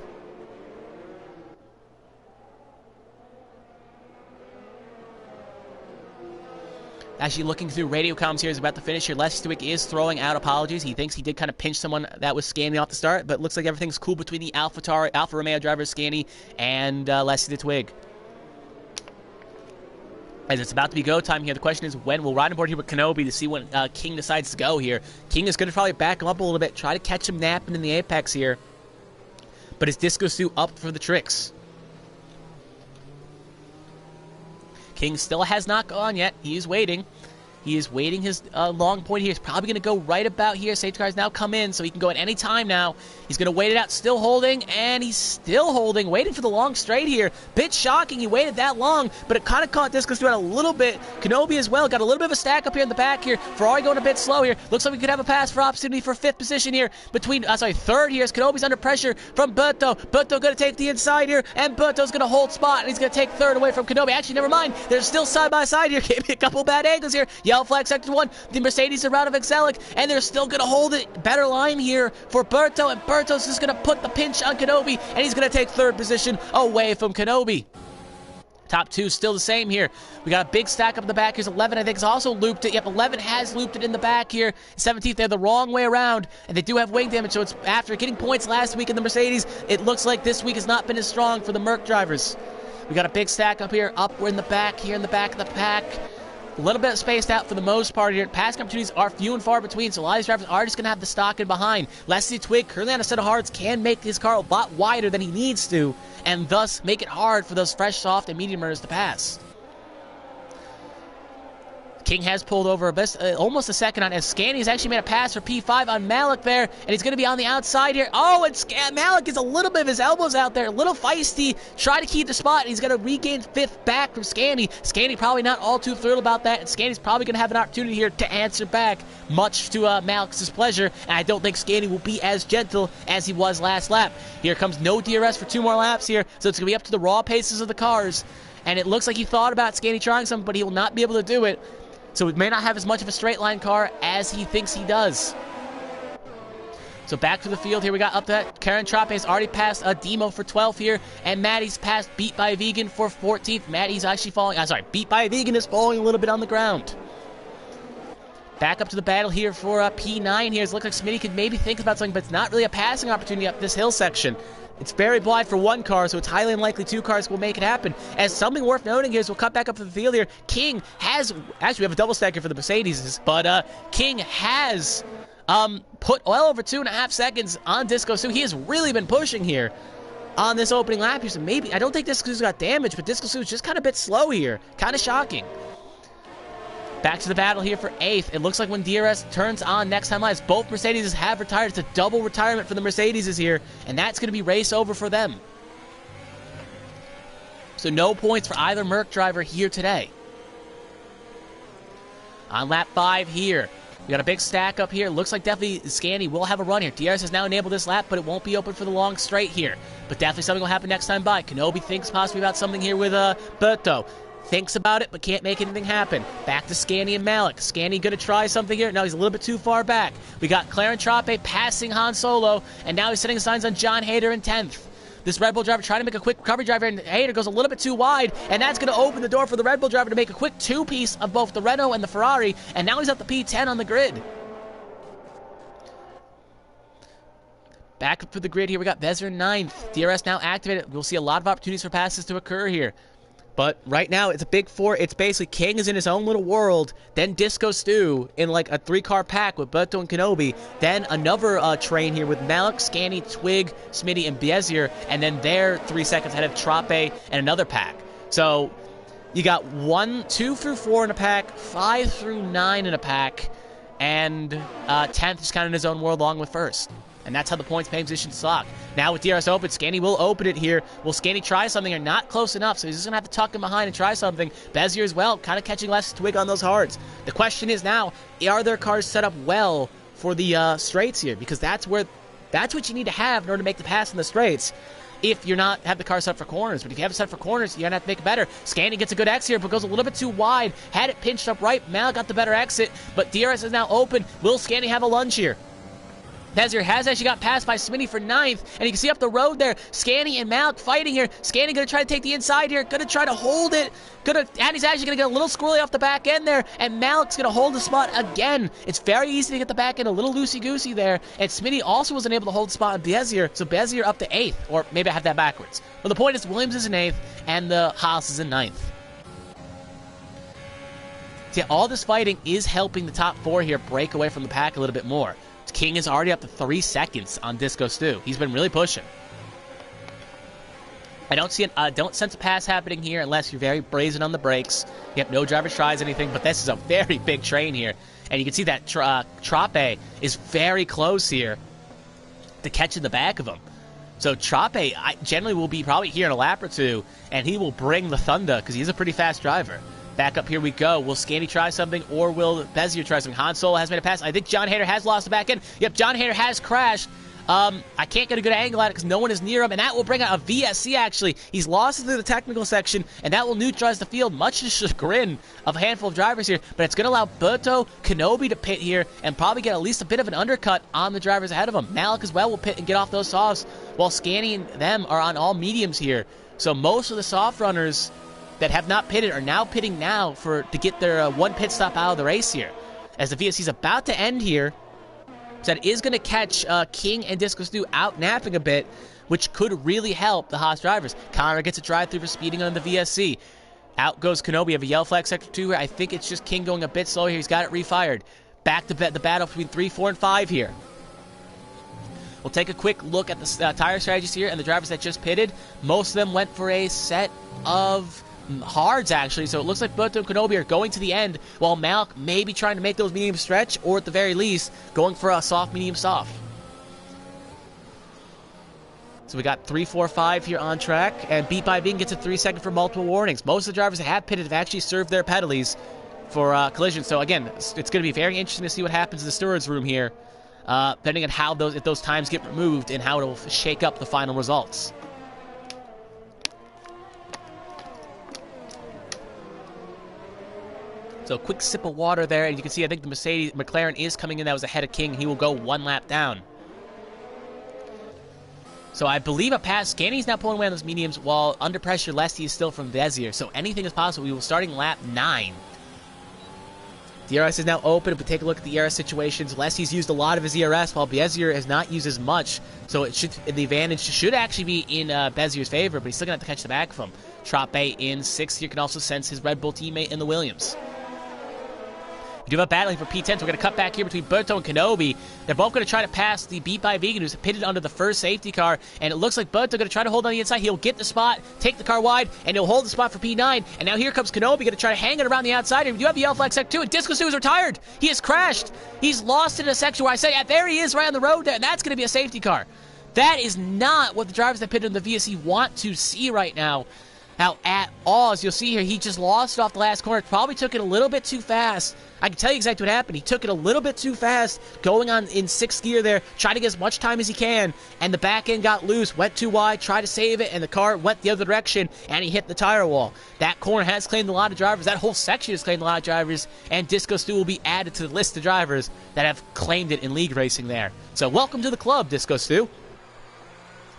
Actually, looking through radio comms here is about to finish here. Les Stewart is throwing out apologies. He thinks he did kind of pinch someone that was Scanny off the start, but it looks like everything's cool between the Alfa Romeo driver Scanny and Leslie the Twig. As it's about to be go time here, the question is when we'll ride on board here with Kenobi to see when King decides to go here. King is going to probably back him up a little bit, try to catch him napping in the apex here. But is Disco Stew up for the tricks? King still has not gone yet. He is waiting. He is waiting his long point here. He's probably going to go right about here. Safety car has now come in, so he can go at any time now. He's going to wait it out, still holding, and he's still holding, waiting for the long straight here. Bit shocking he waited that long, but it kind of caught Disco Stew out a little bit. Kenobi as well, got a little bit of a stack up here in the back here. Ferrari going a bit slow here. Looks like we could have a pass for opportunity for 5th position here. Between, third here, as Kenobi's under pressure from Berto. Berto going to take the inside here, and Berto's going to hold spot, and he's going to take 3rd away from Kenobi. Actually, never mind. They're still side by side here. Gave me a couple bad angles here. Yellow flag sector 1. The Mercedes are out of Exelic, and they're still going to hold it. Better line here for Berto, and Berto's just going to put the pinch on Kenobi, and he's going to take 3rd position away from Kenobi. Top 2 still the same here. We got a big stack up in the back. Here's 11, I think, has also looped it. Yep, 11 has looped it in the back here. 17th, they're the wrong way around, and they do have wing damage, so it's after getting points last week in the Mercedes, it looks like this week has not been as strong for the Merc drivers. We got a big stack up here, up in the back here in the back of the pack. A little bit spaced out for the most part here. Passing opportunities are few and far between, so a lot of these drivers are just going to have the stock in behind. Leslie Twig, currently on a set of hards, can make his car a lot wider than he needs to, and thus make it hard for those fresh, soft, and medium runners to pass. King has pulled over almost a second on as Scanny has actually made a pass for P5 on Malik there, and he's going to be on the outside here. Oh, and Malik gets a little bit of his elbows out there, a little feisty, try to keep the spot, and he's going to regain 5th back from Scanny. Scanny probably not all too thrilled about that, and Scanny's probably going to have an opportunity here to answer back, much to Malik's displeasure, and I don't think Scanny will be as gentle as he was last lap. Here comes no DRS for 2 more laps here, so it's going to be up to the raw paces of the cars, and it looks like he thought about Scanny trying something, but he will not be able to do it. So it may not have as much of a straight line car as he thinks he does. So back to the field here. We got up that. Karen Trape has already passed a Demo for 12th here. And Maddie's passed Beat by a Vegan for 14th. Maddie's actually falling. Beat by a Vegan is falling a little bit on the ground. Back up to the battle here for P9 here. It looks like Smitty could maybe think about something, but it's not really a passing opportunity up this hill section. It's very wide for 1 car, so it's highly unlikely 2 cars will make it happen. As something worth noting here is we'll cut back up to the field here. King has, actually we have a double stacker for the Mercedes, but King has put well over 2.5 seconds on Disco, so he has really been pushing here on this opening lap here. So maybe, I don't think Disco Sue's got damage, but Disco Sue's just kind of a bit slow here. Kind of shocking. Back to the battle here for 8th. It looks like when DRS turns on next time live, both Mercedes have retired. It's a double retirement for the Mercedes here, and that's going to be race over for them. So no points for either Merc driver here today. On lap 5 here, we got a big stack up here. Looks like definitely Scanny will have a run here. DRS has now enabled this lap, but it won't be open for the long straight here. But definitely something will happen next time by. Kenobi thinks possibly about something here with Berto. Thinks about it, but can't make anything happen. Back to Scanny and Malik. Scanny gonna try something here. No, he's a little bit too far back. We got Clarence Trape passing Han Solo, and now he's setting signs on John Hader in 10th. This Red Bull driver trying to make a quick recovery driver, and Hader goes a little bit too wide, and that's going to open the door for the Red Bull driver to make a quick 2-piece of both the Renault and the Ferrari, and now he's at the P10 on the grid. Back up to the grid here, we got Vezer 9th. DRS now activated. We'll see a lot of opportunities for passes to occur here. But right now, it's a big 4. It's basically King is in his own little world, then Disco Stew in like a 3-car pack with Berto and Kenobi, then another train here with Malik, Scanny, Twig, Smitty, and Bezier, and then they're 3 seconds ahead of Trape and another pack. So you got 1, 2 through 4 in a pack, 5 through 9 in a pack, and 10th is kind of in his own world along with 1st. And that's how the points paying position stock. Now with DRS open, Scanny will open it here. Will Scanny try something or not close enough? So he's just going to have to tuck him behind and try something. Bezier as well, kind of catching less Twig on those hards. The question is now, are their cars set up well for the straights here? Because that's what you need to have in order to make the pass in the straights. If you're not have the car set up for corners. But if you have it set up for corners, you're going to have to make it better. Scanny gets a good exit here, but goes a little bit too wide. Had it pinched up right. Mal got the better exit, but DRS is now open. Will Scanny have a lunge here? Bezier has actually got passed by Smitty for 9th, and you can see up the road there, Scanny and Malik fighting here. Scanny going to try to take the inside here, going to try to hold it, and he's actually going to get a little squirrely off the back end there, and Malik's going to hold the spot again. It's very easy to get the back end a little loosey-goosey there, and Smitty also wasn't able to hold the spot on Bezier, so Bezier up to 8th, or maybe I have that backwards. But the point is Williams is in 8th, and the Haas is in 9th. See, all this fighting is helping the top 4 here break away from the pack a little bit more. King is already up to 3 seconds on Disco Stew. He's been really pushing. I don't sense a pass happening here unless you're very brazen on the brakes. Yep, no driver tries anything, but this is a very big train here. And you can see that Trape is very close here to catching the back of him. So Trape generally will be probably here in a lap or two, and he will bring the thunder because he's a pretty fast driver. Back up here we go. Will Scanny try something, or will Bezier try something? Han Solo has made a pass. I think John Hader has lost the back end. Yep, John Hader has crashed. I can't get a good angle at it because no one is near him, and that will bring out a VSC, actually. He's lost through the technical section, and that will neutralize the field, much to the chagrin of a handful of drivers here, but it's going to allow Berto Kenobi to pit here and probably get at least a bit of an undercut on the drivers ahead of him. Malik as well will pit and get off those softs, while Scanny and them are on all mediums here. So most of the soft runners that have not pitted are now pitting now to get their one pit stop out of the race here. As the VSC is about to end here, so that is going to catch King and Disco Stew out napping a bit, which could really help the Haas drivers. Connor gets a drive-through for speeding on the VSC. Out goes Kenobi. Have a yellow flag sector 2 here. I think it's just King going a bit slow here. He's got it refired. Back to the battle between 3, 4, and 5 here. We'll take a quick look at the tire strategies here and the drivers that just pitted. Most of them went for a set of hards, actually, so it looks like Berto and Kenobi are going to the end, while Malik may be trying to make those medium stretch, or at the very least, going for a soft, medium, soft. So we got 3, 4, 5 here on track, and Beat by Bean gets a 3 second for multiple warnings. Most of the drivers that have pitted have actually served their penalties for collision, so again, it's going to be very interesting to see what happens in the stewards room here, depending on how if those times get removed and how it'll shake up the final results. So a quick sip of water there, and you can see I think the McLaren is coming in. That was ahead of King. He will go 1 lap down. So I believe a pass. Scanny's now pulling away on those mediums, while under pressure, Lesty is still from Bezier. So anything is possible. We will starting lap 9. DRS is now open. If we take a look at the ERS situations, Lesty's used a lot of his ERS, while Bezier has not used as much. So the advantage should actually be in Bezier's favor, but he's still going to have to catch the back of him. Trape in 6th here can also sense his Red Bull teammate in the Williams. We do have a battling for P10, so we're going to cut back here between Berto and Kenobi. They're both going to try to pass the Beat by Vegan, who's pitted under the first safety car, and it looks like Berto going to try to hold on the inside. He'll get the spot, take the car wide, and he'll hold the spot for P9. And now here comes Kenobi, going to try to hang it around the outside. And we do have the yellow flag sector 2, and Disco Stew is retired. He has crashed. He's lost in a section where I say, there he is right on the road there, and that's going to be a safety car. That is not what the drivers that pitted in the VSC want to see right now. Now, at all, as you'll see here, he just lost it off the last corner. Probably took it a little bit too fast. I can tell you exactly what happened. He took it a little bit too fast, going on in 6th gear there, trying to get as much time as he can, and the back end got loose, went too wide, tried to save it, and the car went the other direction, and he hit the tire wall. That corner has claimed a lot of drivers. That whole section has claimed a lot of drivers, and Disco Stew will be added to the list of drivers that have claimed it in league racing there. So welcome to the club, Disco Stew.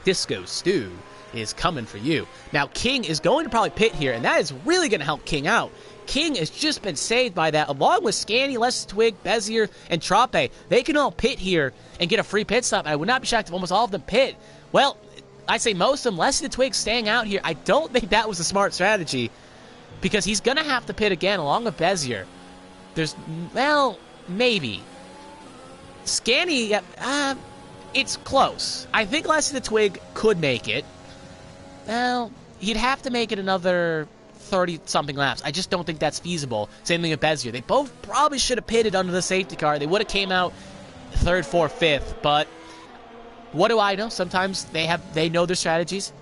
Disco Stew is coming for you. Now, King is going to probably pit here, and that is really going to help King out. King has just been saved by that, along with Scanny, Les Twig, Bezier, and Trape. They can all pit here and get a free pit stop. I would not be shocked if almost all of them pit. Well, I say most of them. Les Twig staying out here, I don't think that was a smart strategy, because he's going to have to pit again, along with Bezier. There's, well, maybe. Scanny, it's close. I think Les Twig could make it. Well, he'd have to make it another 30-something laps. I just don't think that's feasible. Same thing with Bezier. They both probably should have pitted under the safety car. They would have came out 3rd, 4th, 5th, but what do I know? Sometimes they know their strategies.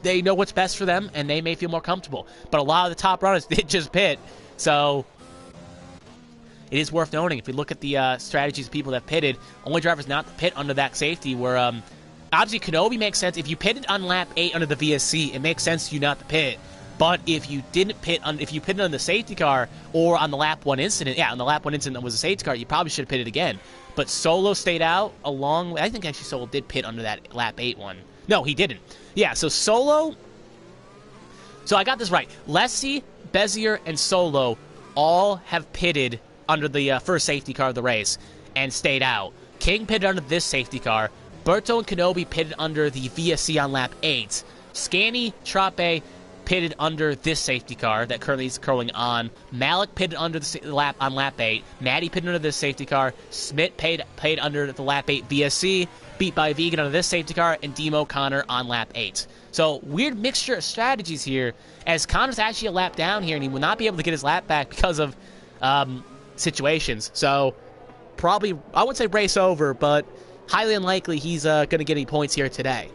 They know what's best for them, and they may feel more comfortable. But a lot of the top runners did just pit, so it is worth noting. If we look at the strategies of people that pitted, only drivers not to pit under that safety were obviously, Kenobi makes sense. If you pitted on lap 8 under the VSC, it makes sense to you not to pit. But if you didn't pit, if you pitted on the safety car or on the lap 1 incident, on the lap 1 incident that was a safety car, you probably should have pitted again. But Solo stayed out along. I think actually Solo did pit under that lap 8 one. No, he didn't. Yeah, so Solo. So I got this right. Lessie, Bezier, and Solo all have pitted under the first safety car of the race and stayed out. King pitted under this safety car. Berto and Kenobi pitted under the VSC on lap 8. Scanny, Trape pitted under this safety car that currently is curling on. Malik pitted under the lap on lap 8. Maddie pitted under this safety car. Smith paid under the lap 8 VSC. Beat by Vegan under this safety car. And Demo Connor on lap 8. So, weird mixture of strategies here, as Connor's actually a lap down here, and he will not be able to get his lap back because of situations. So, probably, I wouldn't say race over, but highly unlikely he's going to get any points here today.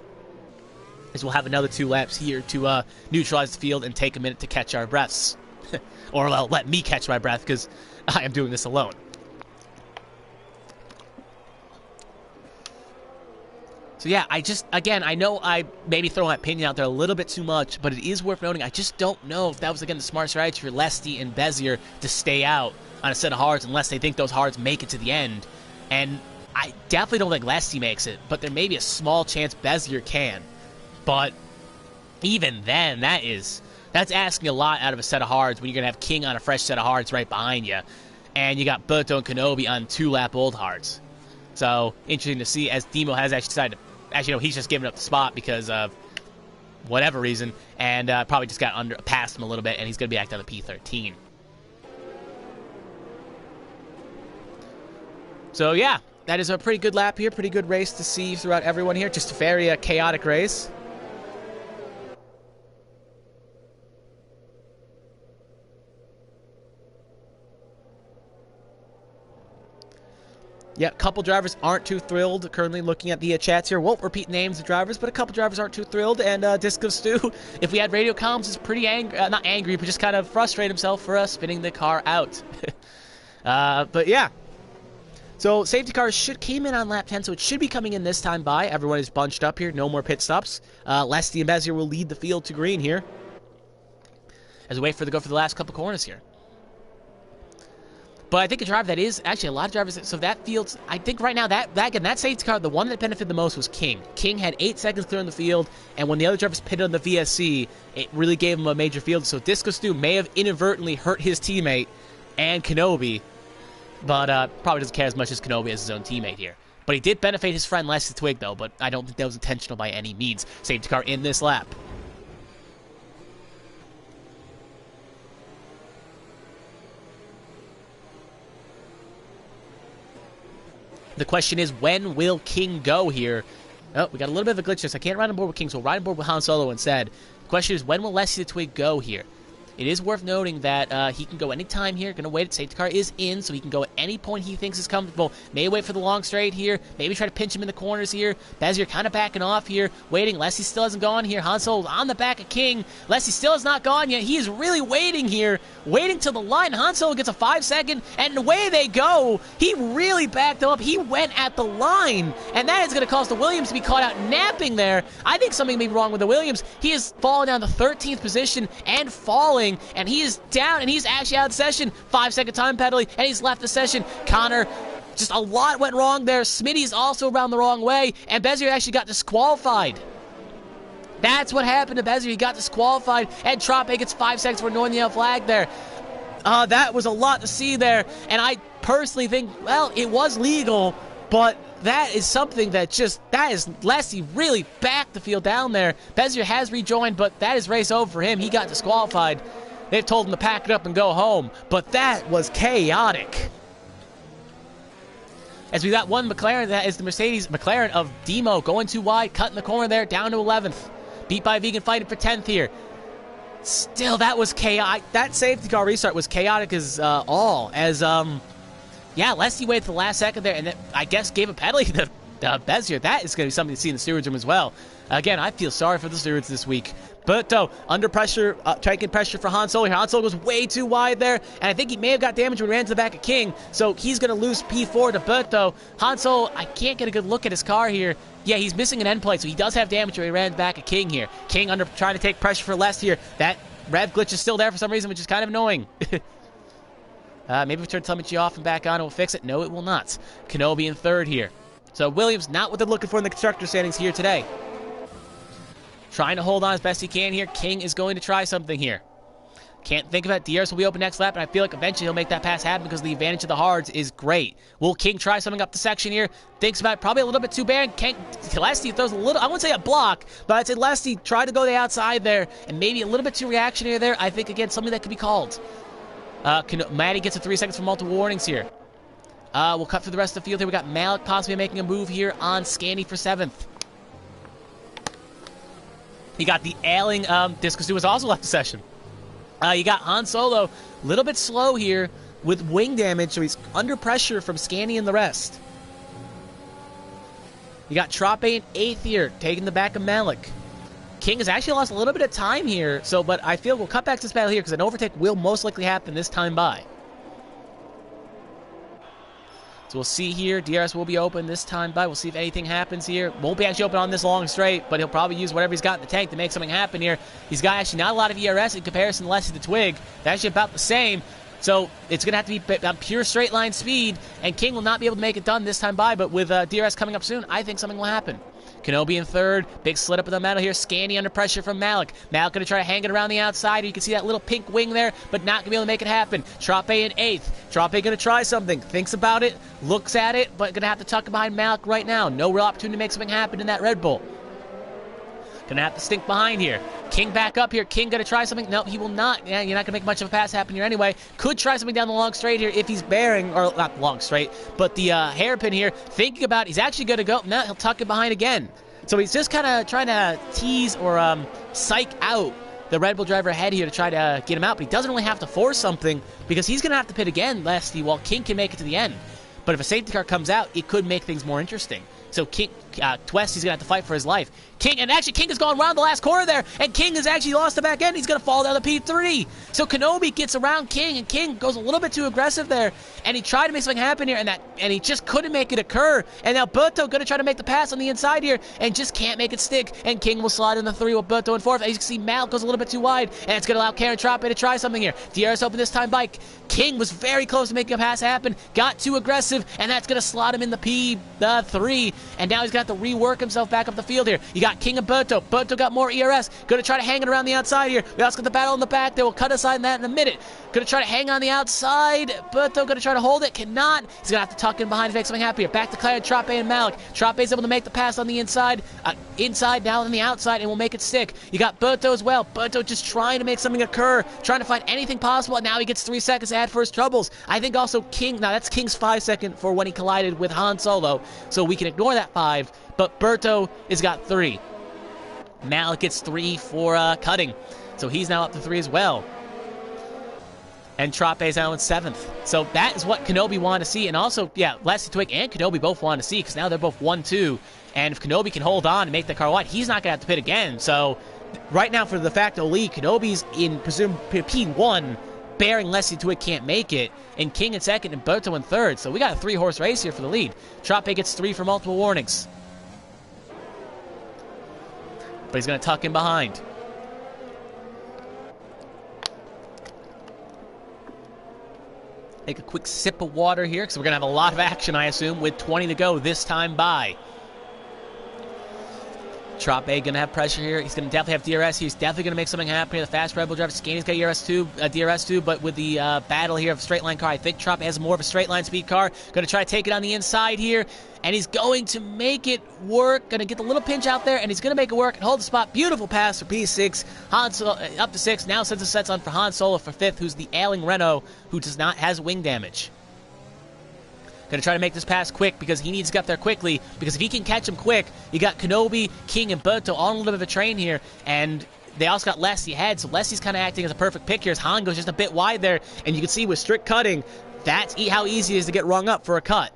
As we'll have another 2 laps here to neutralize the field and take a minute to catch our breaths. Or, well, let me catch my breath, because I am doing this alone. So yeah, I know I maybe throw my opinion out there a little bit too much, but it is worth noting, I just don't know if that was, again, the smart strategy for Lesty and Bezier to stay out on a set of hards unless they think those hards make it to the end. And I definitely don't think Lesty makes it, but there may be a small chance Bezier can. But even then, that's asking a lot out of a set of hards when you're going to have King on a fresh set of hards right behind you. And you got Berto and Kenobi on 2-lap old hards. So, interesting to see, as Demo has actually decided to... Actually, no, he's just giving up the spot because of whatever reason, and probably just got past him a little bit, and he's going to be back down to P13. So, yeah, that is a pretty good lap here, pretty good race to see throughout everyone here. Just a very chaotic race. Yeah, a couple drivers aren't too thrilled. Currently looking at the chats here. Won't repeat names of drivers, but a couple drivers aren't too thrilled. And Disco Stu, if we had radio comms, is pretty angry. Not angry, but just kind of frustrated himself for spinning the car out. But yeah. So safety cars came in on lap 10, so it should be coming in this time by. Everyone is bunched up here. No more pit stops. Lesty and Bezier will lead the field to green here, as we wait for the go for the last couple corners here. But I think a driver that is actually a lot of drivers. So that field, I think right now that safety car, the one that benefited the most was King. King had 8 seconds clear on the field, and when the other drivers pitted on the VSC, it really gave him a major field. So Disco Stu may have inadvertently hurt his teammate and Kenobi, but probably doesn't care as much as Kenobi as his own teammate here. But he did benefit his friend Leslie Twig though. But I don't think that was intentional by any means. Safety car in this lap. The question is, when will King go here? Oh, we got a little bit of a glitch here, so I can't ride on board with King, so we'll ride on board with Han Solo instead. The question is, when will Leslie the Twig go here? It is worth noting that he can go anytime here. Going to wait. Safety car is in, so he can go at any point he thinks is comfortable. May wait for the long straight here. Maybe try to pinch him in the corners here. Bezier kind of backing off here, waiting. Leslie still hasn't gone here. Han Solo on the back of King. Leslie still has not gone yet. He is really waiting here, waiting till the line. Han Solo gets a 5-second, and away they go. He really backed up. He went at the line, and that is going to cause the Williams to be caught out napping there. I think something may be wrong with the Williams. He is falling down to 13th position and falling. And he is down, and he's actually out of session. 5-second time penalty, and he's left the session. Connor, just a lot went wrong there. Smitty's also around the wrong way, and Bezier actually got disqualified. That's what happened to Bezier. He got disqualified, and Trope gets 5 seconds for ignoring the yellow flag there. That was a lot to see there, and I personally think, well, it was legal, but that is something that is Leslie really backed the field down there. Bezier has rejoined, but that is race over for him. He got disqualified. They've told him to pack it up and go home, but that was chaotic. As we got one McLaren, that is the Mercedes McLaren of Demo, going too wide, cutting the corner there, down to 11th. Beat by Vegan, fighting for 10th here. Still, that was chaotic. That safety car restart was chaotic as all. As, yeah, Leslie waited for the last second there, and then, I guess gave a penalty to Bezier. That is going to be something to see in the stewards room as well. Again, I feel sorry for the stewards this week. But under pressure, taking pressure for Han Solo here. Han Solo goes way too wide there, and I think he may have got damage when he ran to the back of King, so he's going to lose P4 to Berto. Han Solo, I can't get a good look at his car here. Yeah, he's missing an end plate, so he does have damage when he ran to the back of King here. King under trying to take pressure for less here. That rev glitch is still there for some reason, which is kind of annoying. Maybe we turn telemetry off and back on, and we'll fix it. No, it will not. Kenobi in third here. So Williams, not what they're looking for in the constructor standings here today. Trying to hold on as best he can here. King is going to try something here. Can't think of it. DRS will be open next lap, and I feel like eventually he'll make that pass happen because the advantage of the hards is great. Will King try something up the section here? Thinks about it, probably a little bit too bad. Lesty throws a little, I wouldn't say a block, but I'd say Lesty tried to go the outside there, and maybe a little bit too reactionary there. I think, again, something that could be called. Maddie gets a 3 seconds for multiple warnings here. We'll cut through the rest of the field here. We got Malik possibly making a move here on Scanny for 7th. You got the ailing Discus, who was also left the session. You got Han Solo, a little bit slow here with wing damage, so he's under pressure from Scanny and the rest. You got Trope in 8th here, taking the back of Malik. King has actually lost a little bit of time here, but I feel we'll cut back to this battle here because an overtake will most likely happen this time by. So we'll see here. DRS will be open this time by. We'll see if anything happens here. Won't be actually open on this long straight, but he'll probably use whatever he's got in the tank to make something happen here. He's got actually not a lot of ERS in comparison to Leslie the Twig. They're actually about the same. So it's going to have to be on pure straight line speed, and King will not be able to make it done this time by, but with DRS coming up soon, I think something will happen. Kenobi in 3rd. Big slit up in the middle here. Scanny under pressure from Malik. Malik going to try to hang it around the outside. You can see that little pink wing there, but not going to be able to make it happen. Trope in 8th. Trope going to try something. Thinks about it. Looks at it, but going to have to tuck it behind Malik right now. No real opportunity to make something happen in that Red Bull. Going to have to stink behind here. King back up here. King going to try something. No, he will not. Yeah, you're not going to make much of a pass happen here anyway. Could try something down the long straight here if he's bearing, or not long straight, but the hairpin here. Thinking about it. He's actually going to go. No, he'll tuck it behind again. So he's just kind of trying to tease or psych out the Red Bull driver ahead here to try to get him out. But he doesn't really have to force something because he's going to have to pit again, Lesty, while King can make it to the end. But if a safety car comes out, it could make things more interesting. So King, Twesty's going to have to fight for his life. King, and actually King has gone around the last corner there, and King has actually lost the back end. He's going to fall down the P3. So Kenobi gets around King, and King goes a little bit too aggressive there, and he tried to make something happen here, and he just couldn't make it occur. And now Berto going to try to make the pass on the inside here, and just can't make it stick. And King will slide in the 3 with Berto in 4th. As you can see, Mal goes a little bit too wide, and it's going to allow Karen Trope to try something here. DRS open this time by King was very close to making a pass happen, got too aggressive, and that's going to slot him in the P3, and now he's going to have to rework himself back up the field here. You got King and Berto. Berto got more ERS. Going to try to hang it around the outside here. We also got the battle in the back. They will cut aside that in a minute. Going to try to hang on the outside. Berto going to try to hold it. Cannot. He's going to have to tuck in behind to make something happen here. Back to Claire, Trope, and Malik. Trope is able to make the pass on the inside. Inside, now on the outside, and will make it stick. You got Berto as well. Berto just trying to make something occur. Trying to find anything possible, and now he gets 3 seconds to add for his troubles. I think also King, now that's King's 5 second for when he collided with Han Solo, so we can ignore that 5, but Berto has got 3. Malik gets 3 for cutting, so he's now up to 3 as well. And Trope is now in 7th. So that is what Kenobi wanted to see, and also, yeah, Leslie Twig and Kenobi both wanted to see, because now they're both 1-2, and if Kenobi can hold on and make the car wide, he's not going to have to pit again. So right now for the de facto lead, Kenobi's in presumed P1, bearing Leslie Twig can't make it, and King in 2nd and Berto in 3rd. So we got a 3-horse race here for the lead. Trope gets 3 for multiple warnings. But he's going to tuck in behind. Take a quick sip of water here, because we're going to have a lot of action, I assume, with 20 to go this time by. Trope going to have pressure here. He's going to definitely have DRS. He's definitely going to make something happen here. The fast Red Bull driver, Scanny's got DRS too, but with the battle here of straight line car, I think Trope has more of a straight line speed car. Going to try to take it on the inside here, and he's going to make it work. Going to get the little pinch out there, and he's going to make it work and hold the spot. Beautiful pass for P6. Han Solo up to 6. Now sends the sets on for Han Solo for 5th, who's the ailing Renault, who has wing damage. Going to try to make this pass quick because he needs to get up there quickly, because if he can catch him quick, you got Kenobi, King, and Berto on a little bit of a train here, and they also got Leslie ahead, so Leslie's kind of acting as a perfect pick here as Han goes just a bit wide there, and you can see with strict cutting, that's how easy it is to get rung up for a cut.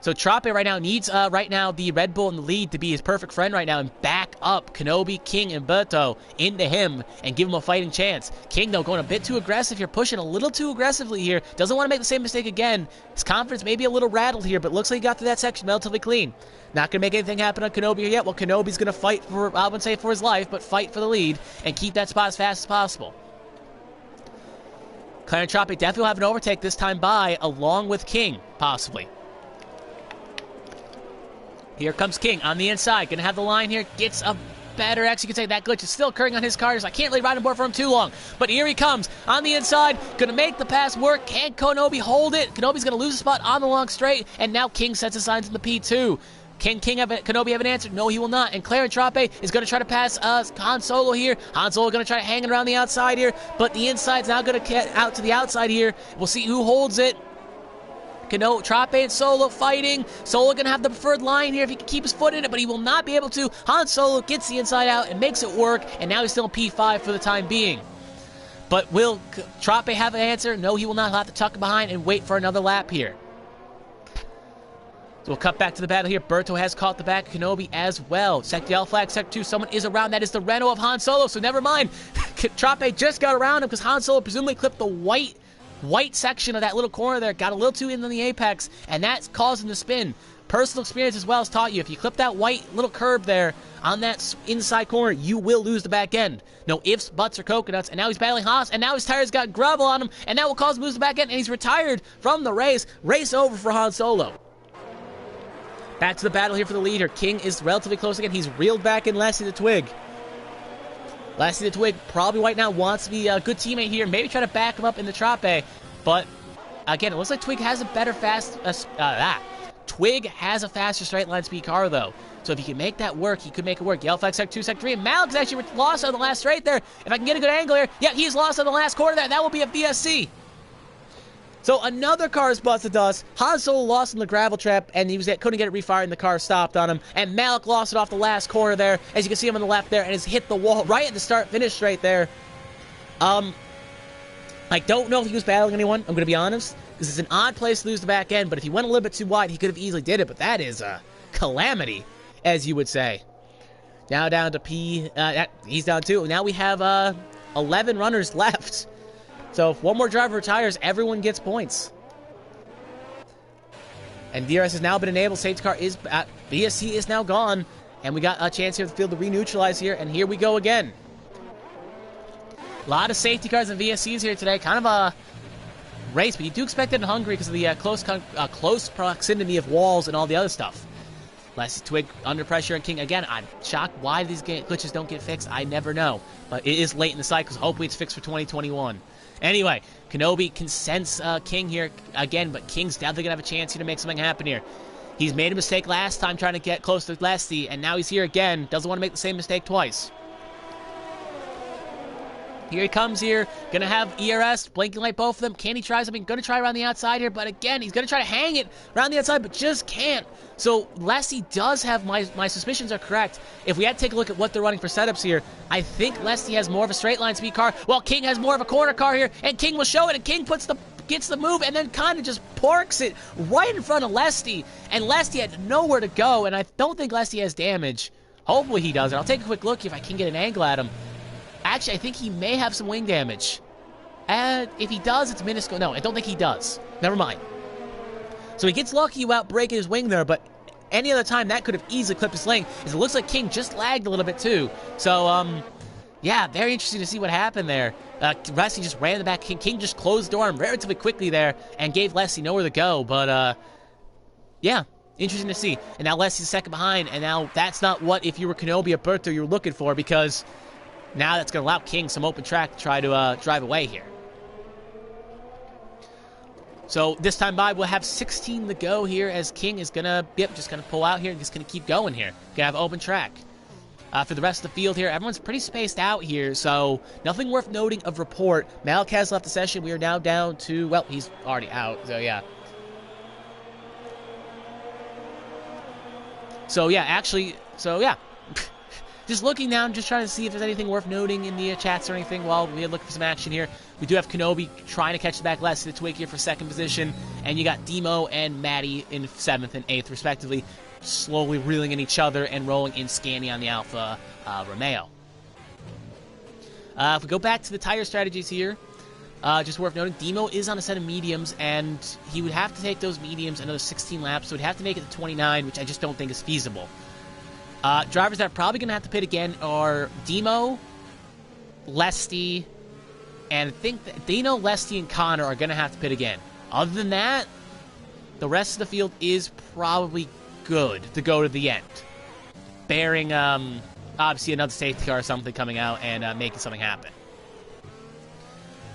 So Trope right now needs the Red Bull in the lead to be his perfect friend right now and back up Kenobi, King, and Berto into him and give him a fighting chance. King, though, going a bit too aggressive here, pushing a little too aggressively here. Doesn't want to make the same mistake again. His confidence may be a little rattled here, but looks like he got through that section relatively clean. Not going to make anything happen on Kenobi here yet. Well, Kenobi's going to fight for, I wouldn't say for his life, but fight for the lead and keep that spot as fast as possible. Clarence Trope definitely will have an overtake this time by, along with King, possibly. Here comes King on the inside. Going to have the line here. Gets a better. Actually, you can say that glitch is still occurring on his car, so I can't really ride on board for him too long. But here he comes on the inside, going to make the pass work. Can Kenobi hold it? Kenobi's going to lose a spot on the long straight, and now King sets his signs in the P2. Can Kenobi have an answer? No, he will not. And Claire Trape is going to try to pass Han Solo here. Han Solo going to try to hang it around the outside here, but the inside's now going to get out to the outside here. We'll see who holds it. Trape and Solo fighting. Solo going to have the preferred line here if he can keep his foot in it, but he will not be able to. Han Solo gets the inside out and makes it work, and now he's still in P5 for the time being. But will Trape have an answer? No, he will not. He'll have to tuck behind and wait for another lap here. So we'll cut back to the battle here. Berto has caught the back of Kenobi as well. Sector yellow flag, sector 2. Someone is around. That is the Renault of Han Solo, so never mind. Trape just got around him because Han Solo presumably clipped the white section of that little corner there, got a little too in on the apex, and that's causing the spin. Personal experience as well has taught you, if you clip that white little curb there on that inside corner, you will lose the back end. No ifs, buts, or coconuts, and now he's battling Haas, and now his tires got gravel on him, and that will cause him to lose the back end, and he's retired from the race. Race over for Han Solo. Back to the battle here for the leader. King is relatively close again. He's reeled back in Lassie the Twig. Lassie the Twig, probably right now, wants to be a good teammate here. Maybe try to back him up in the Trape. But, again, it looks like Twig has a better Twig has a faster straight line speed car, though. So if he can make that work, he could make it work. Yellow flag, sector 2, sector 3. And Malik's actually lost on the last straight there. If I can get a good angle here. Yeah, he's lost on the last corner there. That will be a VSC. So another car is busted to us. Han Solo lost in the gravel trap, and he couldn't get it refired, and the car stopped on him. And Malik lost it off the last corner there, as you can see him on the left there, and has hit the wall right at the start-finish right there. I don't know if he was battling anyone, I'm going to be honest, because it's an odd place to lose the back end, but if he went a little bit too wide, he could have easily did it, but that is a calamity, as you would say. Now down to P, he's down too. Now we have 11 runners left. So if one more driver retires, everyone gets points. And DRS has now been enabled. Safety car is VSC is now gone. And we got a chance here for the field to re-neutralize here. And here we go again. A lot of safety cars and VSCs here today. Kind of a race, but you do expect it in Hungary because of the close proximity of walls and all the other stuff. Lassie Twig under pressure, and King again. I'm shocked why these glitches don't get fixed. I never know. But it is late in the cycle, so hopefully it's fixed for 2021. Anyway, Kenobi can sense King here again, but King's definitely going to have a chance here to make something happen here. He's made a mistake last time trying to get close to Lassie, and now he's here again. Doesn't want to make the same mistake twice. Here he comes here. Going to have ERS, blinking light, both of them. Can he try something? Going to try around the outside here, but again, he's going to try to hang it around the outside, but just can't. So Lassie does have, my suspicions are correct. If we had to take a look at what they're running for setups here, I think Lassie has more of a straight line speed car, while King has more of a corner car here, and King will show it, and King gets the move, and then kind of just parks it right in front of Lassie, and Lassie had nowhere to go, and I don't think Lassie has damage. Hopefully he doesn't. I'll take a quick look if I can get an angle at him. Actually, I think he may have some wing damage. And if he does, it's minuscule. No, I don't think he does. Never mind. So he gets lucky without breaking his wing there, but any other time that could have easily clipped his lane. As it looks like King just lagged a little bit too. So, yeah, very interesting to see what happened there. Lassie just ran in the back. King just closed the door on him relatively quickly there and gave Lassie nowhere to go. But, yeah, interesting to see. And now Lassie's second behind, and now that's not what, if you were Kenobi or Berto, you were looking for, because now that's going to allow King some open track to try to drive away here. So this time by, we'll have 16 to go here as King is going to, just going to pull out here and just going to keep going here. Going to have open track. For the rest of the field here, everyone's pretty spaced out here, so nothing worth noting of report. Malik has left the session. We are now down to, well, he's already out, so yeah. So yeah, just looking down, just trying to see if there's anything worth noting in the chats or anything while we look for some action here. We do have Kenobi trying to catch the back Lassie the Twig here for second position, and you got Demo and Maddie in 7th and 8th respectively, slowly reeling in each other and rolling in Scani on the Alfa Romeo. If we go back to the tire strategies here, just worth noting, Demo is on a set of mediums, and he would have to take those mediums another 16 laps, so he'd have to make it to 29, which I just don't think is feasible. Drivers that are probably going to have to pit again are Demo, Lesty, and I think that Dino, Lesty, and Connor are going to have to pit again. Other than that, the rest of the field is probably good to go to the end. Bearing obviously another safety car or something coming out and making something happen.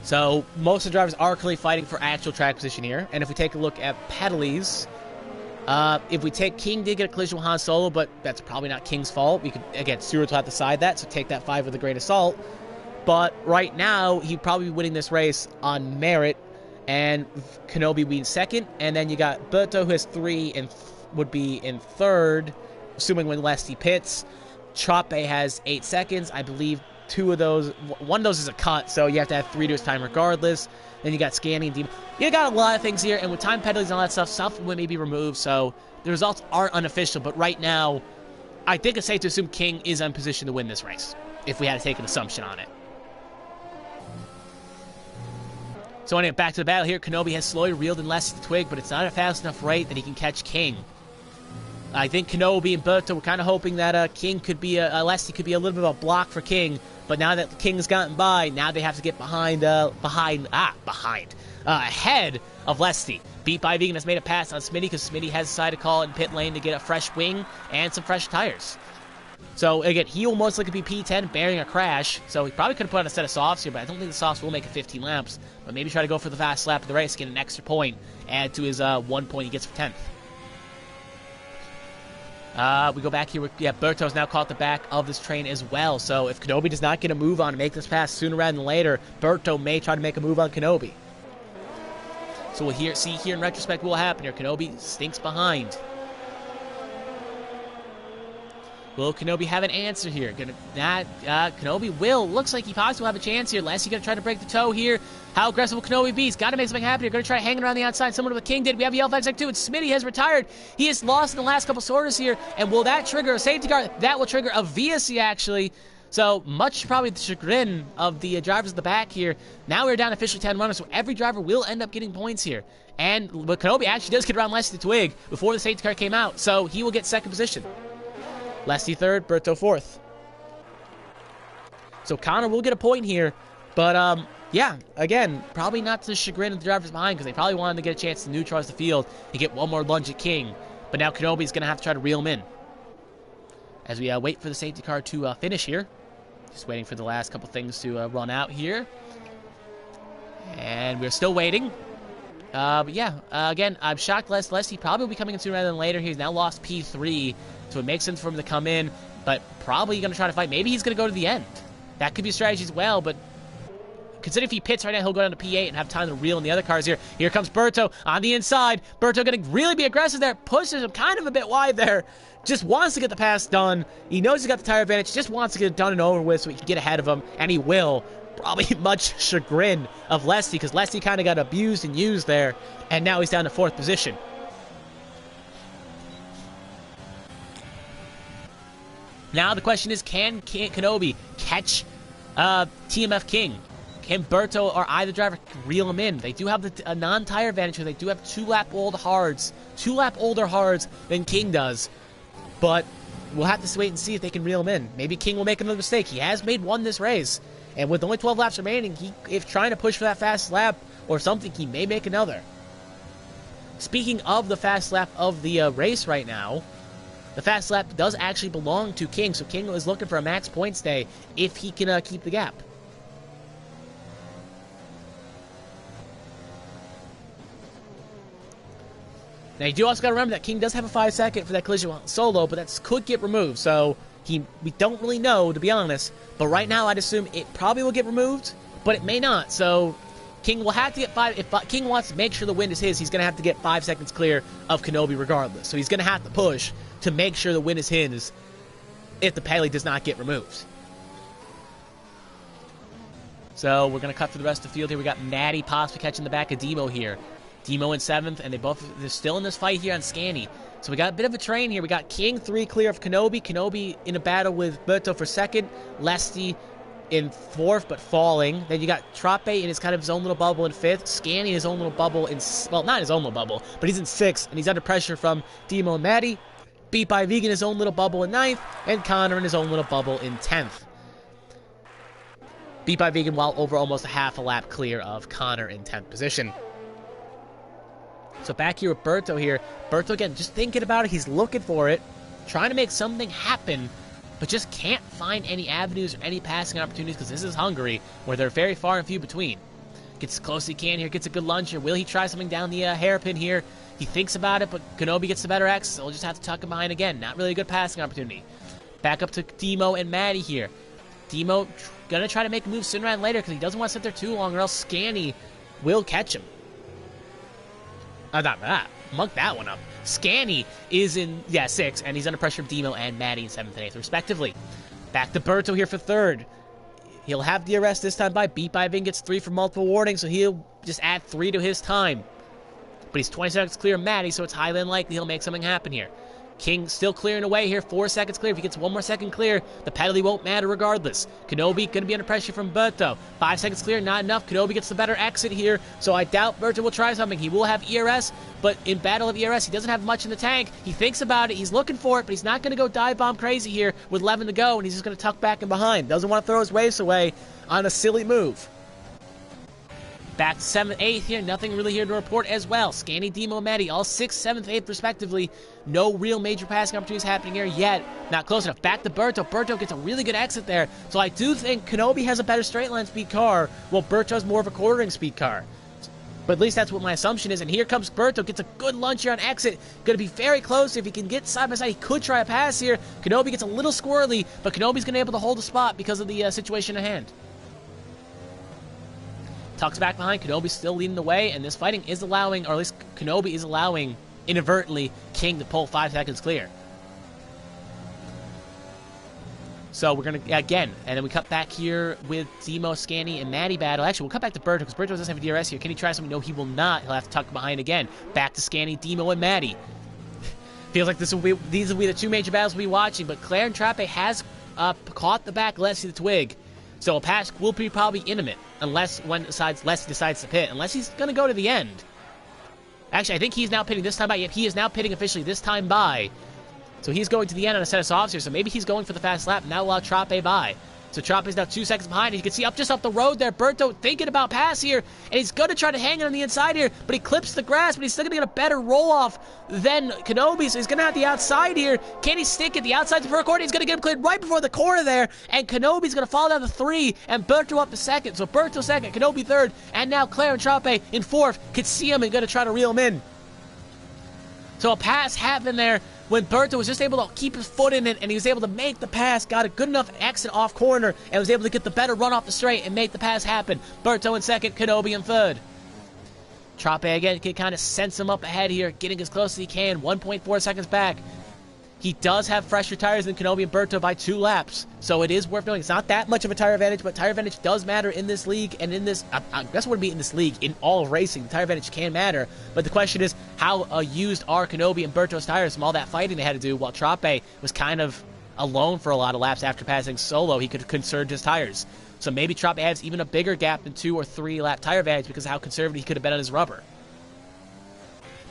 So most of the drivers are clearly fighting for actual track position here. And if we take a look at penalties, if we take King did get a collision with Han Solo, but that's probably not King's fault. We could, again, stewards will have to decide that, so take that 5 with a grain of salt. But right now, he'd probably be winning this race on merit, and Kenobi being second. And then you got Berto, who has 3 and would be in third, assuming when Lesty pits. Chope has 8 seconds. I believe one of those is a cut, so you have to have 3 to his time regardless. Then you got Scanning and Demon. You got a lot of things here, and with time penalties and all that stuff may be removed, so the results are unofficial. But right now, I think it's safe to assume King is in position to win this race, if we had to take an assumption on it. So anyway, back to the battle here. Kenobi has slowly reeled in Lesty the Twig, but it's not at a fast enough rate that he can catch King. I think Kenobi and Berto were kind of hoping that King could be Lesty could be a little bit of a block for King, but now that King's gotten by, now they have to get ahead of Lesty. Beat by Vegan has made a pass on Smitty because Smitty has decided to call it in pit lane to get a fresh wing and some fresh tires. So again, he will most likely be P10, bearing a crash. So he probably could have put on a set of softs here, but I don't think the softs will make it 15 laps. But maybe try to go for the fast lap of the race, get an extra point, add to his 1 point he gets for 10th. We go back here. Berto's now caught the back of this train as well. So if Kenobi does not get a move on and make this pass sooner rather than later, Berto may try to make a move on Kenobi. So we'll see here in retrospect what will happen here. Kenobi stinks behind. Will Kenobi have an answer here? Kenobi will. Looks like he possibly will have a chance here. Lesty going to try to break the toe here. How aggressive will Kenobi be? He's got to make something happen here. Going to try hanging around the outside, similar to what King did. We have Yellow Flag too, and Smitty has retired. He has lost in the last couple sorters here, and will that trigger a safety car? That will trigger a VSC, actually. So, much probably the chagrin of the drivers at the back here. Now we're down officially 10 runners, so every driver will end up getting points here. But Kenobi actually does get around Lesty the Twig before the safety car came out, so he will get second position. Lesty third, Berto fourth. So Connor will get a point here, but yeah, again, probably not to the chagrin of the drivers behind, because they probably wanted to get a chance to neutralize the field and get one more lunge at King. But now Kenobi's going to have to try to reel him in. As we wait for the safety car to finish here. Just waiting for the last couple things to run out here. And we're still waiting. But yeah, again, I'm shocked Lesty probably will be coming in sooner rather than later. He's now lost P3, so it makes sense for him to come in, but probably going to try to fight. Maybe he's going to go to the end. That could be a strategy as well, but consider if he pits right now, he'll go down to P8 and have time to reel in the other cars here. Here comes Berto on the inside. Berto going to really be aggressive there. Pushes him kind of a bit wide there. Just wants to get the pass done. He knows he's got the tire advantage. Just wants to get it done and over with so he can get ahead of him, and he will. Probably much chagrin of Lesty, because Lesty kind of got abused and used there, and now he's down to fourth position. Now the question is, can Kenobi catch TMF King? Can Berto or either driver reel him in? They do have a non-tire advantage, they do have 2-lap older hards than King does. But we'll have to wait and see if they can reel him in. Maybe King will make another mistake. He has made one this race, and with only 12 laps remaining, if trying to push for that fast lap or something, he may make another. Speaking of the fast lap of the race right now, the fast lap does actually belong to King, so King is looking for a max points day if he can keep the gap. Now, you do also got to remember that King does have a 5-second for that collision solo, but that could get removed, so we don't really know, to be honest. But right now, I'd assume it probably will get removed, but it may not. So King will have to get 5. If King wants to make sure the win is his, he's going to have to get 5 seconds clear of Kenobi regardless. So he's going to have to push to make sure the win is his if the penalty does not get removed. So we're going to cut through the rest of the field here. We got Maddie possibly catching the back of Demo here. Demo in 7th, and they're still in this fight here on Scanny. So we got a bit of a train here. We got King 3 clear of Kenobi. Kenobi in a battle with Berto for 2nd. Lesty in 4th, but falling. Then you got Trope in his kind of his own little bubble in 5th. Scanny in his own little bubble in, well, not his own little bubble, but he's in 6th, and he's under pressure from Demo and Maddie. Beat by Vegan in his own little bubble in 9th, and Connor in his own little bubble in 10th. Beat by Vegan while over almost a half a lap clear of Connor in 10th position. So back here with Berto here. Berto, again, just thinking about it. He's looking for it, trying to make something happen. but just can't find any avenues or any passing opportunities because this is Hungary, where they're very far and few between. Gets as close as he can here, gets a good lunge here. Will he try something down the hairpin here? He thinks about it, but Kenobi gets the better X, so he'll just have to tuck him behind again. Not really a good passing opportunity. Back up to Demo and Maddie here. Demo gonna try to make a move sooner and later because he doesn't want to sit there too long, or else Scanny will catch him. Not that. Munk that one up. Scanny is in, 6, and he's under pressure of Demo and Maddie in 7th and 8th, respectively. Back to Berto here for 3rd. He'll have DRS this time by beat by Ving, gets 3 for multiple warnings, so he'll just add 3 to his time. But he's 20 seconds clear of Maddie, so it's highly unlikely he'll make something happen here. King still clearing away here, 4 seconds clear. If he gets 1 more second clear, the penalty won't matter regardless. Kenobi going to be under pressure from Berto. 5 seconds clear, not enough. Kenobi gets the better exit here, so I doubt Berto will try something. He will have ERS, but in battle of ERS, he doesn't have much in the tank. He thinks about it, he's looking for it, but he's not going to go dive bomb crazy here with 11 to go, and he's just going to tuck back and behind. Doesn't want to throw his race away on a silly move. Back to 7th, 8th here. Nothing really here to report as well. Scanny, Demo, Maddie, all 6th, 7th, 8th respectively. No real major passing opportunities happening here yet. Not close enough. Back to Berto. Berto gets a really good exit there. So I do think Kenobi has a better straight line speed car, while Berto has more of a quartering speed car. But at least that's what my assumption is. And here comes Berto. Gets a good lunge here on exit. Going to be very close. If he can get side by side, he could try a pass here. Kenobi gets a little squirrely, but Kenobi's going to be able to hold a spot because of the situation at hand. Tucks back behind, Kenobi's still leading the way, and this fighting is allowing, or at least Kenobi is allowing, inadvertently, King to pull 5 seconds clear. So we're going to, again, and then we cut back here with Demo, Scanny, and Maddie battle. Actually, we'll cut back to Berto, because Berto doesn't have a DRS here. Can he try something? No, he will not. He'll have to tuck behind again. Back to Scanny, Demo, and Maddie. Feels like these will be the 2 major battles we'll be watching, but Claire and Trappe has caught the back Leslie the Twig. So a pass will be probably intimate, unless Leslie decides to pit, unless he's going to go to the end. Actually, I think he's now pitting this time by. Yep, he is now pitting officially this time by. So he's going to the end on a set of softs here, so maybe he's going for the fast lap, and that'll allow Trappe by. So Trappe's now 2 seconds behind, and you can see just up the road there, Berto thinking about pass here, and he's going to try to hang it on the inside here, but he clips the grass, but he's still going to get a better roll-off than Kenobi, so he's going to have the outside here. Can he stick it? The outside's before corner, he's going to get him cleared right before the corner there, and Kenobi's going to fall down to 3, and Berto up to 2nd. So Berto 2nd, Kenobi 3rd, and now Claire and Trappe in 4th. Could see him and going to try to reel him in. So a pass happened there when Berto was just able to keep his foot in it, and he was able to make the pass, got a good enough exit off corner, and was able to get the better run off the straight and make the pass happen. Berto in 2nd, Kenobi in 3rd. Trappe again can kind of sense him up ahead here, getting as close as he can, 1.4 seconds back. He does have fresher tires than Kenobi and Berto by 2 laps, so it is worth noting. It's not that much of a tire advantage, but tire advantage does matter in this league, and in this, I guess it wouldn't be in this league, in all of racing, the tire advantage can matter, but the question is, how used are Kenobi and Berto's tires from all that fighting they had to do, while Trappe was kind of alone for a lot of laps after passing solo. He could conserve his tires. So maybe Trappe has even a bigger gap than 2 or 3 lap tire advantage because of how conservative he could have been on his rubber.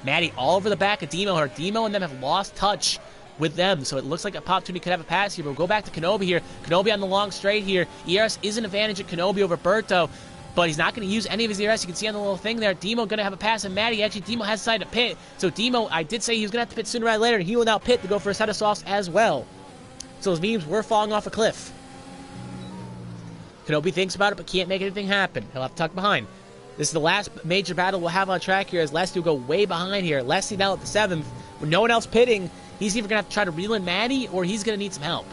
Maddie all over the back of Demo. Her Demo and them have lost touch with them, so it looks like a opportunity could have a pass here, but we'll go back to Kenobi here. Kenobi on the long straight here. ERS is an advantage of Kenobi over Berto, but he's not going to use any of his ERS. You can see on the little thing there, Demo going to have a pass, and Maddie, actually, Demo has decided to pit. So Demo, I did say he was going to have to pit sooner rather than later, and he will now pit to go for a set of softs as well. So his memes were falling off a cliff. Kenobi thinks about it, but can't make anything happen. He'll have to tuck behind. This is the last major battle we'll have on track here, as Leslie will go way behind here. Leslie now at the 7th, with no one else pitting. He's either going to have to try to reel in Maddie, or he's going to need some help.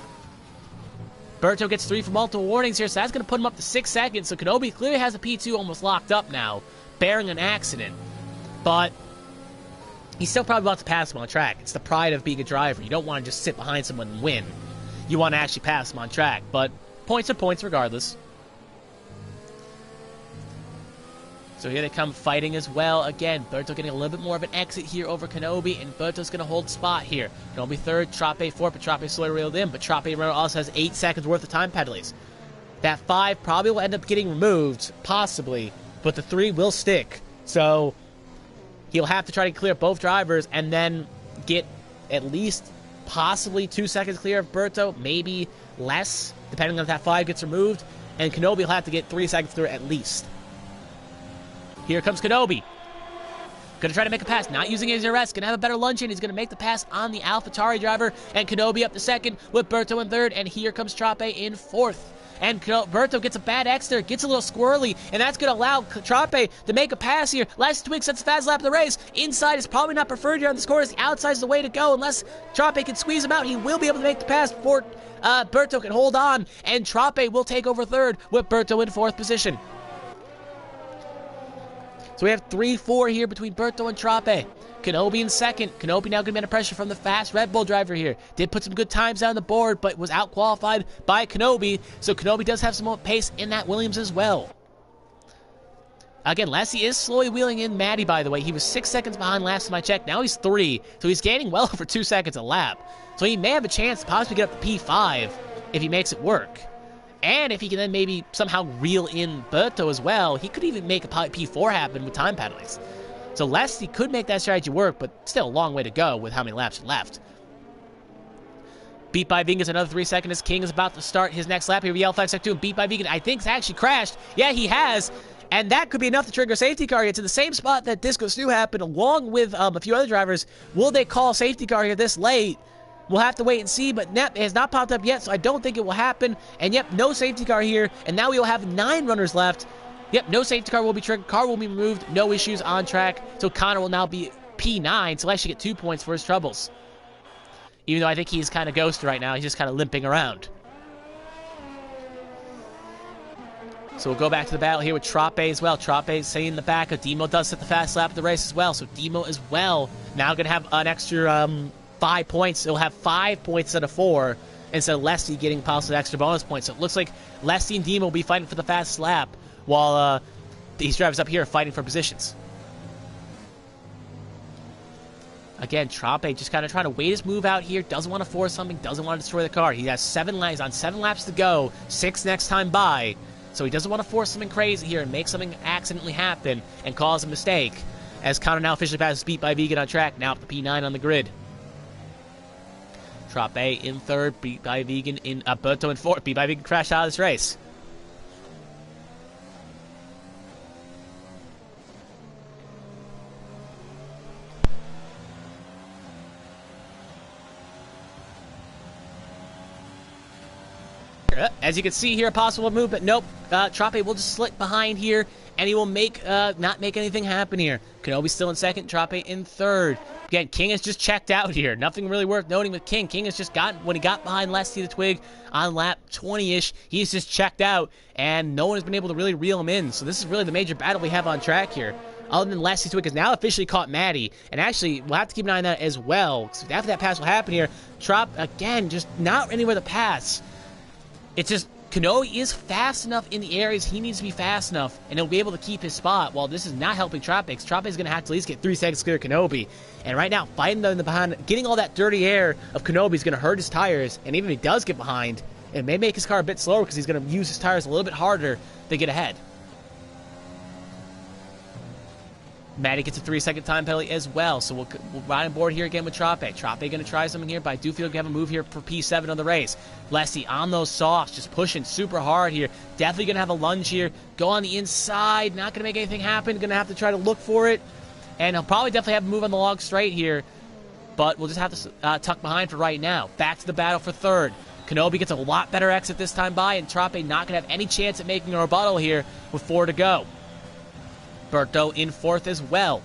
Berto gets 3 for multiple warnings here, so that's going to put him up to 6 seconds. So Kenobi clearly has a P2 almost locked up now, bearing an accident. But he's still probably about to pass him on track. It's the pride of being a driver. You don't want to just sit behind someone and win. You want to actually pass him on track. But points are points regardless. So here they come fighting as well. Again, Berto getting a little bit more of an exit here over Kenobi, and Berto's going to hold spot here. Kenobi 3rd, Trappe 4th, but Trappe slowly reeled in, but Trappe also has 8 seconds worth of time penalties. That 5 probably will end up getting removed, possibly, but the 3 will stick. So he'll have to try to clear both drivers and then get at least possibly 2 seconds clear of Berto, maybe less, depending on if that 5 gets removed, and Kenobi will have to get 3 seconds clear at least. Here comes Kenobi. Gonna try to make a pass, not using his DRS, gonna have a better lunge in. He's gonna make the pass on the AlphaTauri driver, and Kenobi up to second with Berto in third, and here comes Trape in fourth. And Berto gets a bad X there, gets a little squirrely, and that's going to allow Trape to make a pass here. Last Twig sets the fast lap of the race. Inside is probably not preferred here on the scores. The outside is the way to go. Unless Trape can squeeze him out, he will be able to make the pass before Berto can hold on, and Trape will take over third with Berto in fourth position. So we have 3-4 here between Berto and Trape. Kenobi in second. Kenobi now going to be under pressure from the fast Red Bull driver here. Did put some good times down the board, but was out-qualified by Kenobi. So Kenobi does have some more pace in that Williams as well. Again, Lassie is slowly wheeling in Maddie, by the way. He was 6 seconds behind last time I checked. Now he's 3. So he's gaining well over 2 seconds a lap. So he may have a chance to possibly get up to P5 if he makes it work. And if he can then maybe somehow reel in Berto as well, he could even make a P4 happen with time penalties. So Leslie could make that strategy work, but still a long way to go with how many laps are left. Beat by Vegan is another 3 seconds as King is about to start his next lap here. Yellow flag sector 2, and Beat by Vegan, I think, has actually crashed. Yeah, he has. And that could be enough to trigger a safety car here. It's in the same spot that Disco Stu happened, along with a few other drivers. Will they call a safety car here this late? We'll have to wait and see, but it has not popped up yet, so I don't think it will happen. And yep, no safety car here, and now we will have 9 runners left. Yep, no safety car will be triggered, car will be removed, no issues on track. So Connor will now be P9, so he'll actually get 2 points for his troubles. Even though I think he's kind of ghosted right now, he's just kind of limping around. So we'll go back to the battle here with Trape as well. Trape staying in the back. Demo does set the fast lap of the race as well, so Demo as well now going to have an extra 5 points. He'll have 5 points instead of 4, instead of Leslie getting possibly extra bonus points. So it looks like Leslie and Demo will be fighting for the fast lap, while these drivers up here are fighting for positions. Again, Trape just kind of trying to wait his move out here. Doesn't want to force something. Doesn't want to destroy the car. He has 7 laps on 7 laps to go. 6 next time by. So he doesn't want to force something crazy here and make something accidentally happen and cause a mistake. As Connor now officially passes Beat by Vegan on track. Now up to P9 on the grid. Trape in third. Beat by Vegan in Berto in fourth. Beat by Vegan crashed out of this race. As you can see here, a possible move, but nope. Trape will just slip behind here, and he will not make anything happen here. Kenobi still in second, Trape in third. Again, King has just checked out here. Nothing really worth noting with King. King has just gotten, when he got behind Leslie the Twig on lap 20-ish, he's just checked out, and no one has been able to really reel him in. So this is really the major battle we have on track here. Other than Leslie Twig has now officially caught Maddie, and actually, we'll have to keep an eye on that as well. So after that pass will happen here, Trape, again, just not anywhere to pass. It's just, Kenobi is fast enough in the areas he needs to be fast enough, and he'll be able to keep his spot, while this is not helping Trape, because Trape is going to have to at least get 3 seconds clear of Kenobi. And right now, fighting in the behind, getting all that dirty air of Kenobi is going to hurt his tires, and even if he does get behind, it may make his car a bit slower, because he's going to use his tires a little bit harder to get ahead. Maddie gets a 3-second time penalty as well, so we'll ride on board here again with Trape. Trape going to try something here, but I do feel like we have a move here for P7 on the race. Leslie on those softs, just pushing super hard here. Definitely going to have a lunge here. Go on the inside, not going to make anything happen. Going to have to try to look for it. And he'll probably definitely have a move on the log straight here, but we'll just have to tuck behind for right now. Back to the battle for third. Kenobi gets a lot better exit this time by, and Trape not going to have any chance at making a rebuttal here with 4 to go. Berto in fourth as well.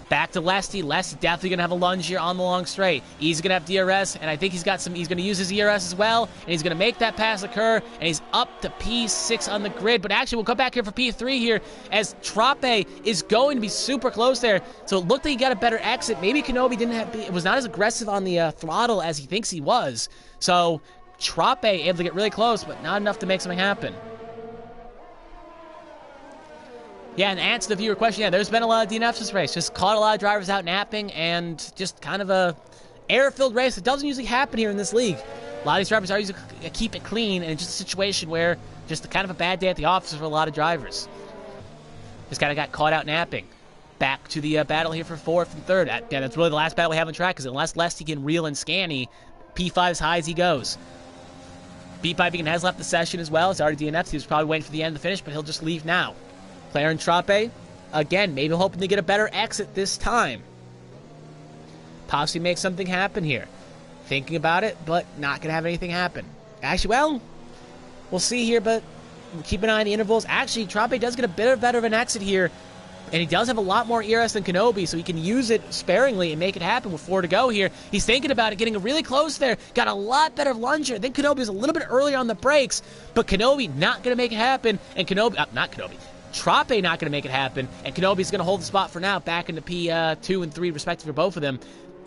Back to Lesty. Lesty definitely going to have a lunge here on the long straight. He's going to have DRS, and I think he's going to use his ERS as well, and he's going to make that pass occur, and he's up to P6 on the grid. But actually, we'll come back here for P3 here, as Trape is going to be super close there. So it looked like he got a better exit. Maybe Kenobi was not as aggressive on the throttle as he thinks he was. So Trape able to get really close, but not enough to make something happen. Yeah, and to answer the viewer question, yeah, there's been a lot of DNFs this race. Just caught a lot of drivers out napping, and just kind of a air-filled race. It doesn't usually happen here in this league. A lot of these drivers are usually keep it clean, and it's just a situation where just kind of a bad day at the office for a lot of drivers. Just kind of got caught out napping. Back to the battle here for fourth and third. Yeah, that's really the last battle we have on track, because unless Lesty can reel and scanny, P5 as high as he goes. Beat by Vegan has left the session as well. He's already DNF'd. He was probably waiting for the end of the finish, but he'll just leave now. Clarence Trape again, maybe hoping to get a better exit this time. Possibly make something happen here. Thinking about it, but not going to have anything happen. Actually, well, we'll see here, but keep an eye on the intervals. Actually, Trape does get a bit better of an exit here, and he does have a lot more ERS than Kenobi, so he can use it sparingly and make it happen with 4 to go here. He's thinking about it, getting really close there. Got a lot better lunge here. I think Kenobi was a little bit earlier on the brakes, but Kenobi not going to make it happen, and Trape not going to make it happen, and Kenobi's going to hold the spot for now, back into P2 and 3 respectively for both of them.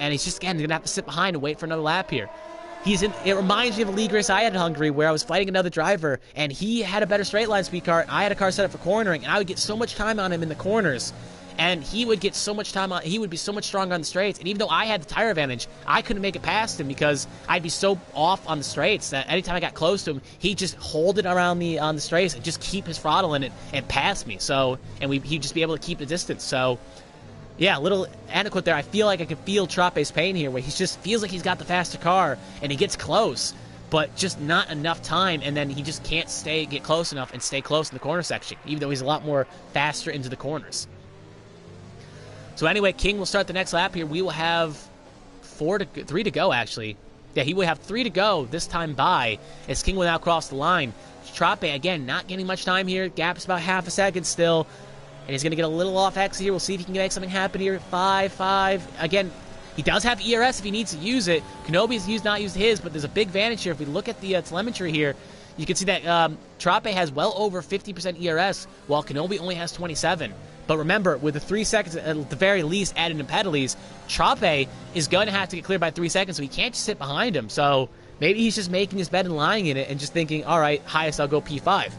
And he's just, again, going to have to sit behind and wait for another lap here. It reminds me of a league race I had in Hungary where I was fighting another driver, and he had a better straight line speed car. I had a car set up for cornering, and I would get so much time on him in the corners. And he would get so much time on, he would be so much stronger on the straights. And even though I had the tire advantage, I couldn't make it past him because I'd be so off on the straights that anytime I got close to him, he'd just hold it around me on the straights and just keep his throttle in it and pass me. So, and he'd just be able to keep the distance. So, yeah, a little anecdote there. I feel like I can feel Trape's pain here, where he just feels like he's got the faster car, and he gets close, but just not enough time, and then he just can't get close enough and stay close in the corner section, even though he's a lot more faster into the corners. So anyway, King will start the next lap here. We will have 3 to go, actually. Yeah, he will have 3 to go this time by, as King will now cross the line. Trape, again, not getting much time here. Gap is about half a second still. And he's going to get a little off exit here. We'll see if he can make something happen here. 5. Again, he does have ERS if he needs to use it. Kenobi's not used his, but there's a big advantage here. If we look at the telemetry here, you can see that Trape has well over 50% ERS, while Kenobi only has 27. But remember, with the 3 seconds at the very least added in penalties, Trape is going to have to get cleared by 3 seconds, so he can't just sit behind him. So maybe he's just making his bed and lying in it and just thinking, all right, highest I'll go P5.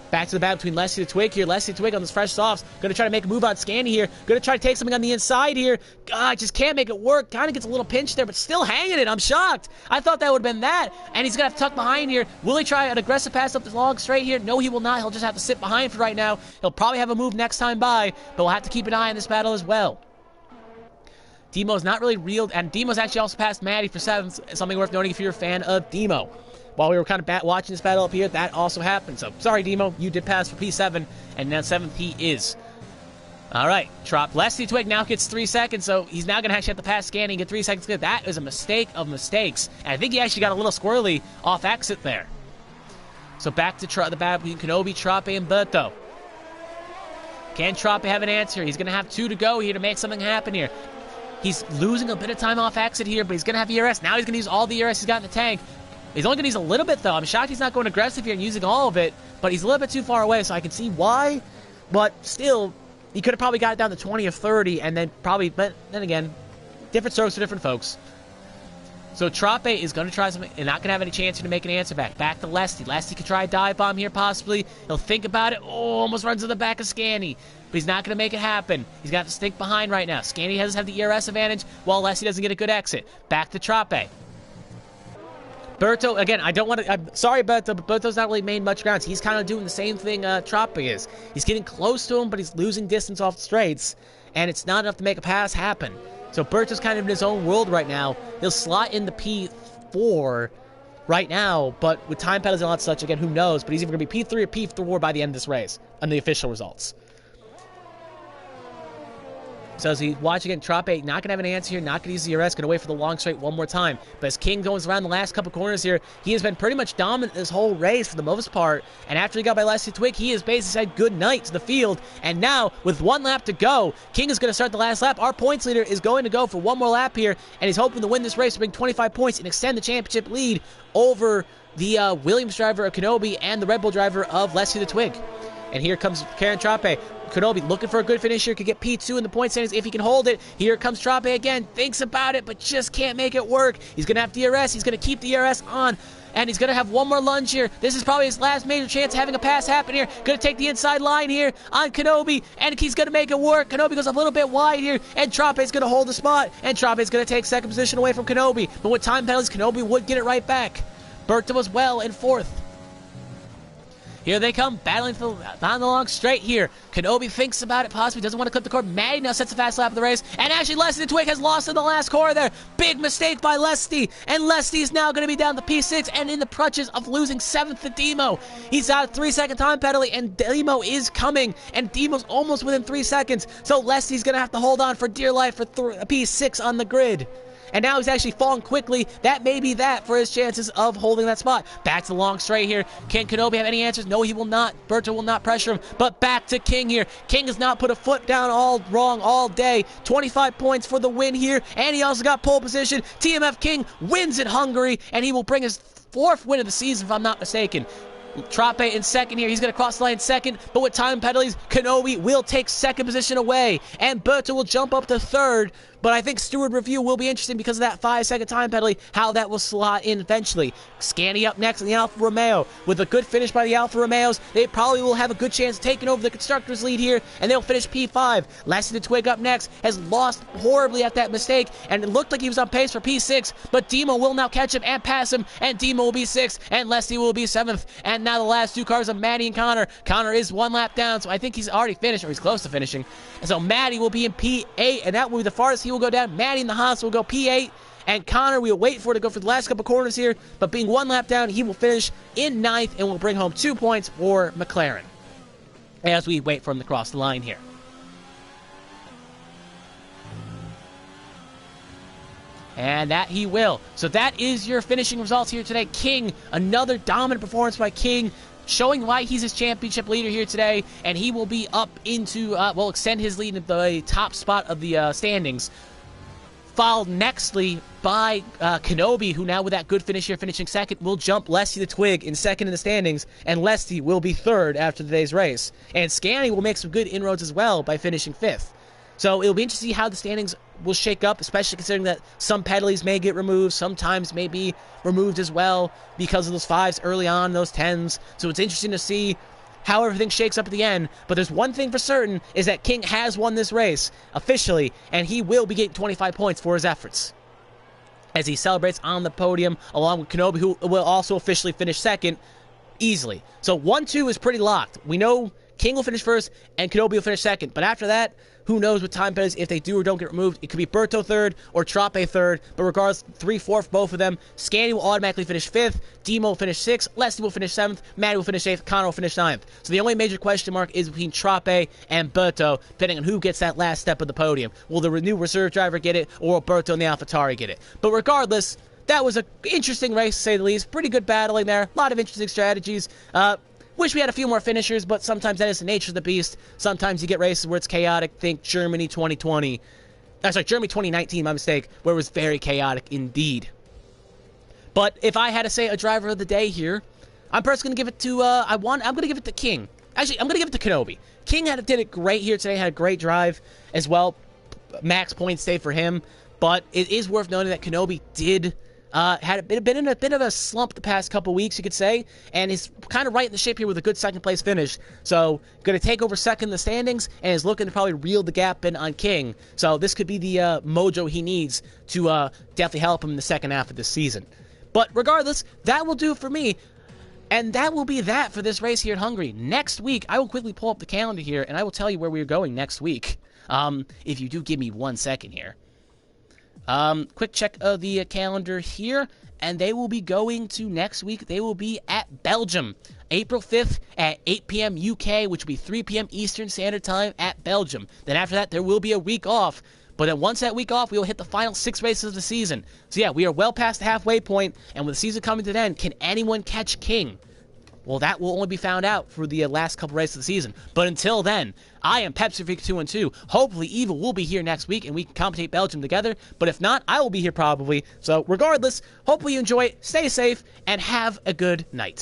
Back to the battle between Leslie the Twig here. Leslie the Twig on this fresh softs. Going to try to make a move on Scanny here. Going to try to take something on the inside here. God, just can't make it work. Kind of gets a little pinch there, but still hanging it. I'm shocked. I thought that would have been that. And he's going to have to tuck behind here. Will he try an aggressive pass up the long straight here? No, he will not. He'll just have to sit behind for right now. He'll probably have a move next time by, but we'll have to keep an eye on this battle as well. Demo's not really reeled, and Demo's actually also passed Maddie for 7th. Something worth noting if you're a fan of Demo. While we were kind of watching this battle up here, that also happened. So, sorry, Demo, you did pass for P7, and now 7th he is. All right, Leslie Twig now gets 3 seconds, so he's now going to actually have to pass Scanning and get 3 seconds good. That is a mistake of mistakes, and I think he actually got a little squirrely off exit there. So, back to the battle between Kenobi, Trape, and Berto. Can Trape have an answer? He's going to have 2 to go here to make something happen here. He's losing a bit of time off exit here, but he's going to have ERS. Now he's going to use all the ERS he's got in the tank. He's only going to use a little bit, though. I'm shocked he's not going aggressive here and using all of it, but he's a little bit too far away, so I can see why. But still, he could have probably got it down to 20 or 30, and then probably, but then again, different strokes for different folks. So Trape is going to try something and not going to have any chance here to make an answer back. Back to Lesty. Lesty could try a dive bomb here, possibly. He'll think about it. Oh, almost runs to the back of Scanny. But he's not going to make it happen. He's got to stink behind right now. Scanny has the ERS advantage, while Lesty doesn't get a good exit. Back to Trape. Berto, again, I don't want to... I'm sorry, Berto, but Berto's not really made much grounds. He's kind of doing the same thing Trape is. He's getting close to him, but he's losing distance off the straights, and it's not enough to make a pass happen. So Berto's kind of in his own world right now. He'll slot in the P4 right now, but with time penalties and all that such, again, who knows? But he's either going to be P3 or P4 by the end of this race on the official results. So as we watch again, Trape not going to have an answer here, not going to use the ERS, going to wait for the long straight one more time. But as King goes around the last couple corners here, he has been pretty much dominant this whole race for the most part. And after he got by Leslie Twig, he has basically said good night to the field. And now, with 1 lap to go, King is going to start the last lap. Our points leader is going to go for 1 more lap here, and he's hoping to win this race to bring 25 points and extend the championship lead over the Williams driver of Kenobi and the Red Bull driver of Leslie the Twig. And here comes Karen Trape. Kenobi looking for a good finish here, could get P2 in the point standings if he can hold it. Here comes Trape again, thinks about it, but just can't make it work. He's going to have DRS, he's going to keep the DRS on, and he's going to have 1 more lunge here. This is probably his last major chance of having a pass happen here. Going to take the inside line here on Kenobi, and he's going to make it work. Kenobi goes a little bit wide here, and Trape is going to hold the spot, and Trape is going to take 2nd position away from Kenobi. But with time penalties, Kenobi would get it right back. Berto as well in 4th. Here they come, battling down the long straight here. Kenobi thinks about it, possibly doesn't want to clip the cord. Maddie now sets a fast lap of the race. And actually, Lesty the Twig has lost in the last corner there. Big mistake by Lesty. And Lesty is now going to be down to P6 and in the crutches of losing 7th to Demo. He's out a 3-second time penalty, and Demo is coming. And Demo's almost within 3 seconds. So Lesty's going to have to hold on for dear life for P6 on the grid. And now he's actually falling quickly. That may be that for his chances of holding that spot. Back to the long straight here. Can Kenobi have any answers? No, he will not. Berto will not pressure him. But back to King here. King has not put a foot down all wrong all day. 25 points for the win here. And he also got pole position. TMF King wins at Hungary. And he will bring his 4th win of the season, if I'm not mistaken. Trape in second here. He's going to cross the line second, but with time penalties, Kenobi will take 2nd position away, and Berto will jump up to 3rd. But I think Steward Review will be interesting because of that 5-second time penalty, how that will slot in eventually. Scanny up next in the Alfa Romeo. With a good finish by the Alfa Romeos, they probably will have a good chance of taking over the Constructors' lead here, and they'll finish P5. Lesty the Twig up next has lost horribly at that mistake, and it looked like he was on pace for P6, but Demo will now catch him and pass him, and Demo will be 6th, and Lesty will be 7th. And now the last 2 cars of Maddie and Connor. Connor is 1 lap down, so I think he's already finished, or he's close to finishing. And so Maddie will be in P8, and that will be the farthest he will go down. Maddie in the Haas will go P8, and Connor, we'll wait for it to go for the last couple corners here, but being 1 lap down, he will finish in 9th and will bring home 2 points for McLaren as we wait for him to cross the line here. And that he will. So that is your finishing results here today. King, another dominant performance by King, showing why he's his championship leader here today, and he will be up into, will extend his lead into the top spot of the standings. Followed nextly by Kenobi, who now with that good finish here, finishing 2nd, will jump Lesty the Twig in 2nd in the standings, and Lesty will be 3rd after today's race. And Scanny will make some good inroads as well by finishing 5th. So it'll be interesting to see how the standings will shake up, especially considering that some penalties may get removed, sometimes may be removed as well because of those 5s early on, those 10s. So it's interesting to see how everything shakes up at the end. But there's one thing for certain, is that King has won this race officially, and he will be getting 25 points for his efforts as he celebrates on the podium along with Kenobi, who will also officially finish 2nd easily. So 1-2 is pretty locked. We know King will finish 1st and Kenobi will finish 2nd, but after that, who knows with time penalties if they do or don't get removed. It could be Berto 3rd or Trape 3rd, but regardless, 3-4 both of them. Scanny will automatically finish 5th, Demo will finish 6th, Lesty will finish 7th, Maddie will finish 8th, Connor will finish 9th. So the only major question mark is between Trape and Berto, depending on who gets that last step of the podium. Will the new reserve driver get it, or will Berto and the AlphaTauri get it? But regardless, that was an interesting race, to say the least. Pretty good battling there. A lot of interesting strategies. Wish we had a few more finishers, but sometimes that is the nature of the beast. Sometimes you get races where it's chaotic. Think Germany 2020. Germany 2019, my mistake, where it was very chaotic indeed. But if I had to say a driver of the day here, I'm personally going to give it to, I'm going to give it to King. Actually, I'm going to give it to Kenobi. King did it great here today, had a great drive as well. Max points stay for him. But it is worth noting that Kenobi did been in a bit of a slump the past couple weeks, you could say, and is kind of right in the shape here with a good 2nd place finish. So, going to take over 2nd in the standings, and is looking to probably reel the gap in on King. So, this could be the mojo he needs to definitely help him in the 2nd half of this season. But regardless, that will do it for me. And that will be that for this race here at Hungary. Next week, I will quickly pull up the calendar here, and I will tell you where we are going next week. If you do give me 1 second here. Quick check of the calendar here, and they will be going to next week. They will be at Belgium, April 5th at 8 p.m. UK, which will be 3 p.m. Eastern Standard Time at Belgium. Then after that, there will be a week off. But then once that week off, we will hit the final 6 races of the season. So yeah, we are well past the halfway point, and with the season coming to an end, can anyone catch King? Well, that will only be found out for the last couple races of the season. But until then, I am Pepsi Freak 212. Hopefully, Eva will be here next week and we can commentate Belgium together. But if not, I will be here probably. So regardless, hopefully you enjoy it, stay safe, and have a good night.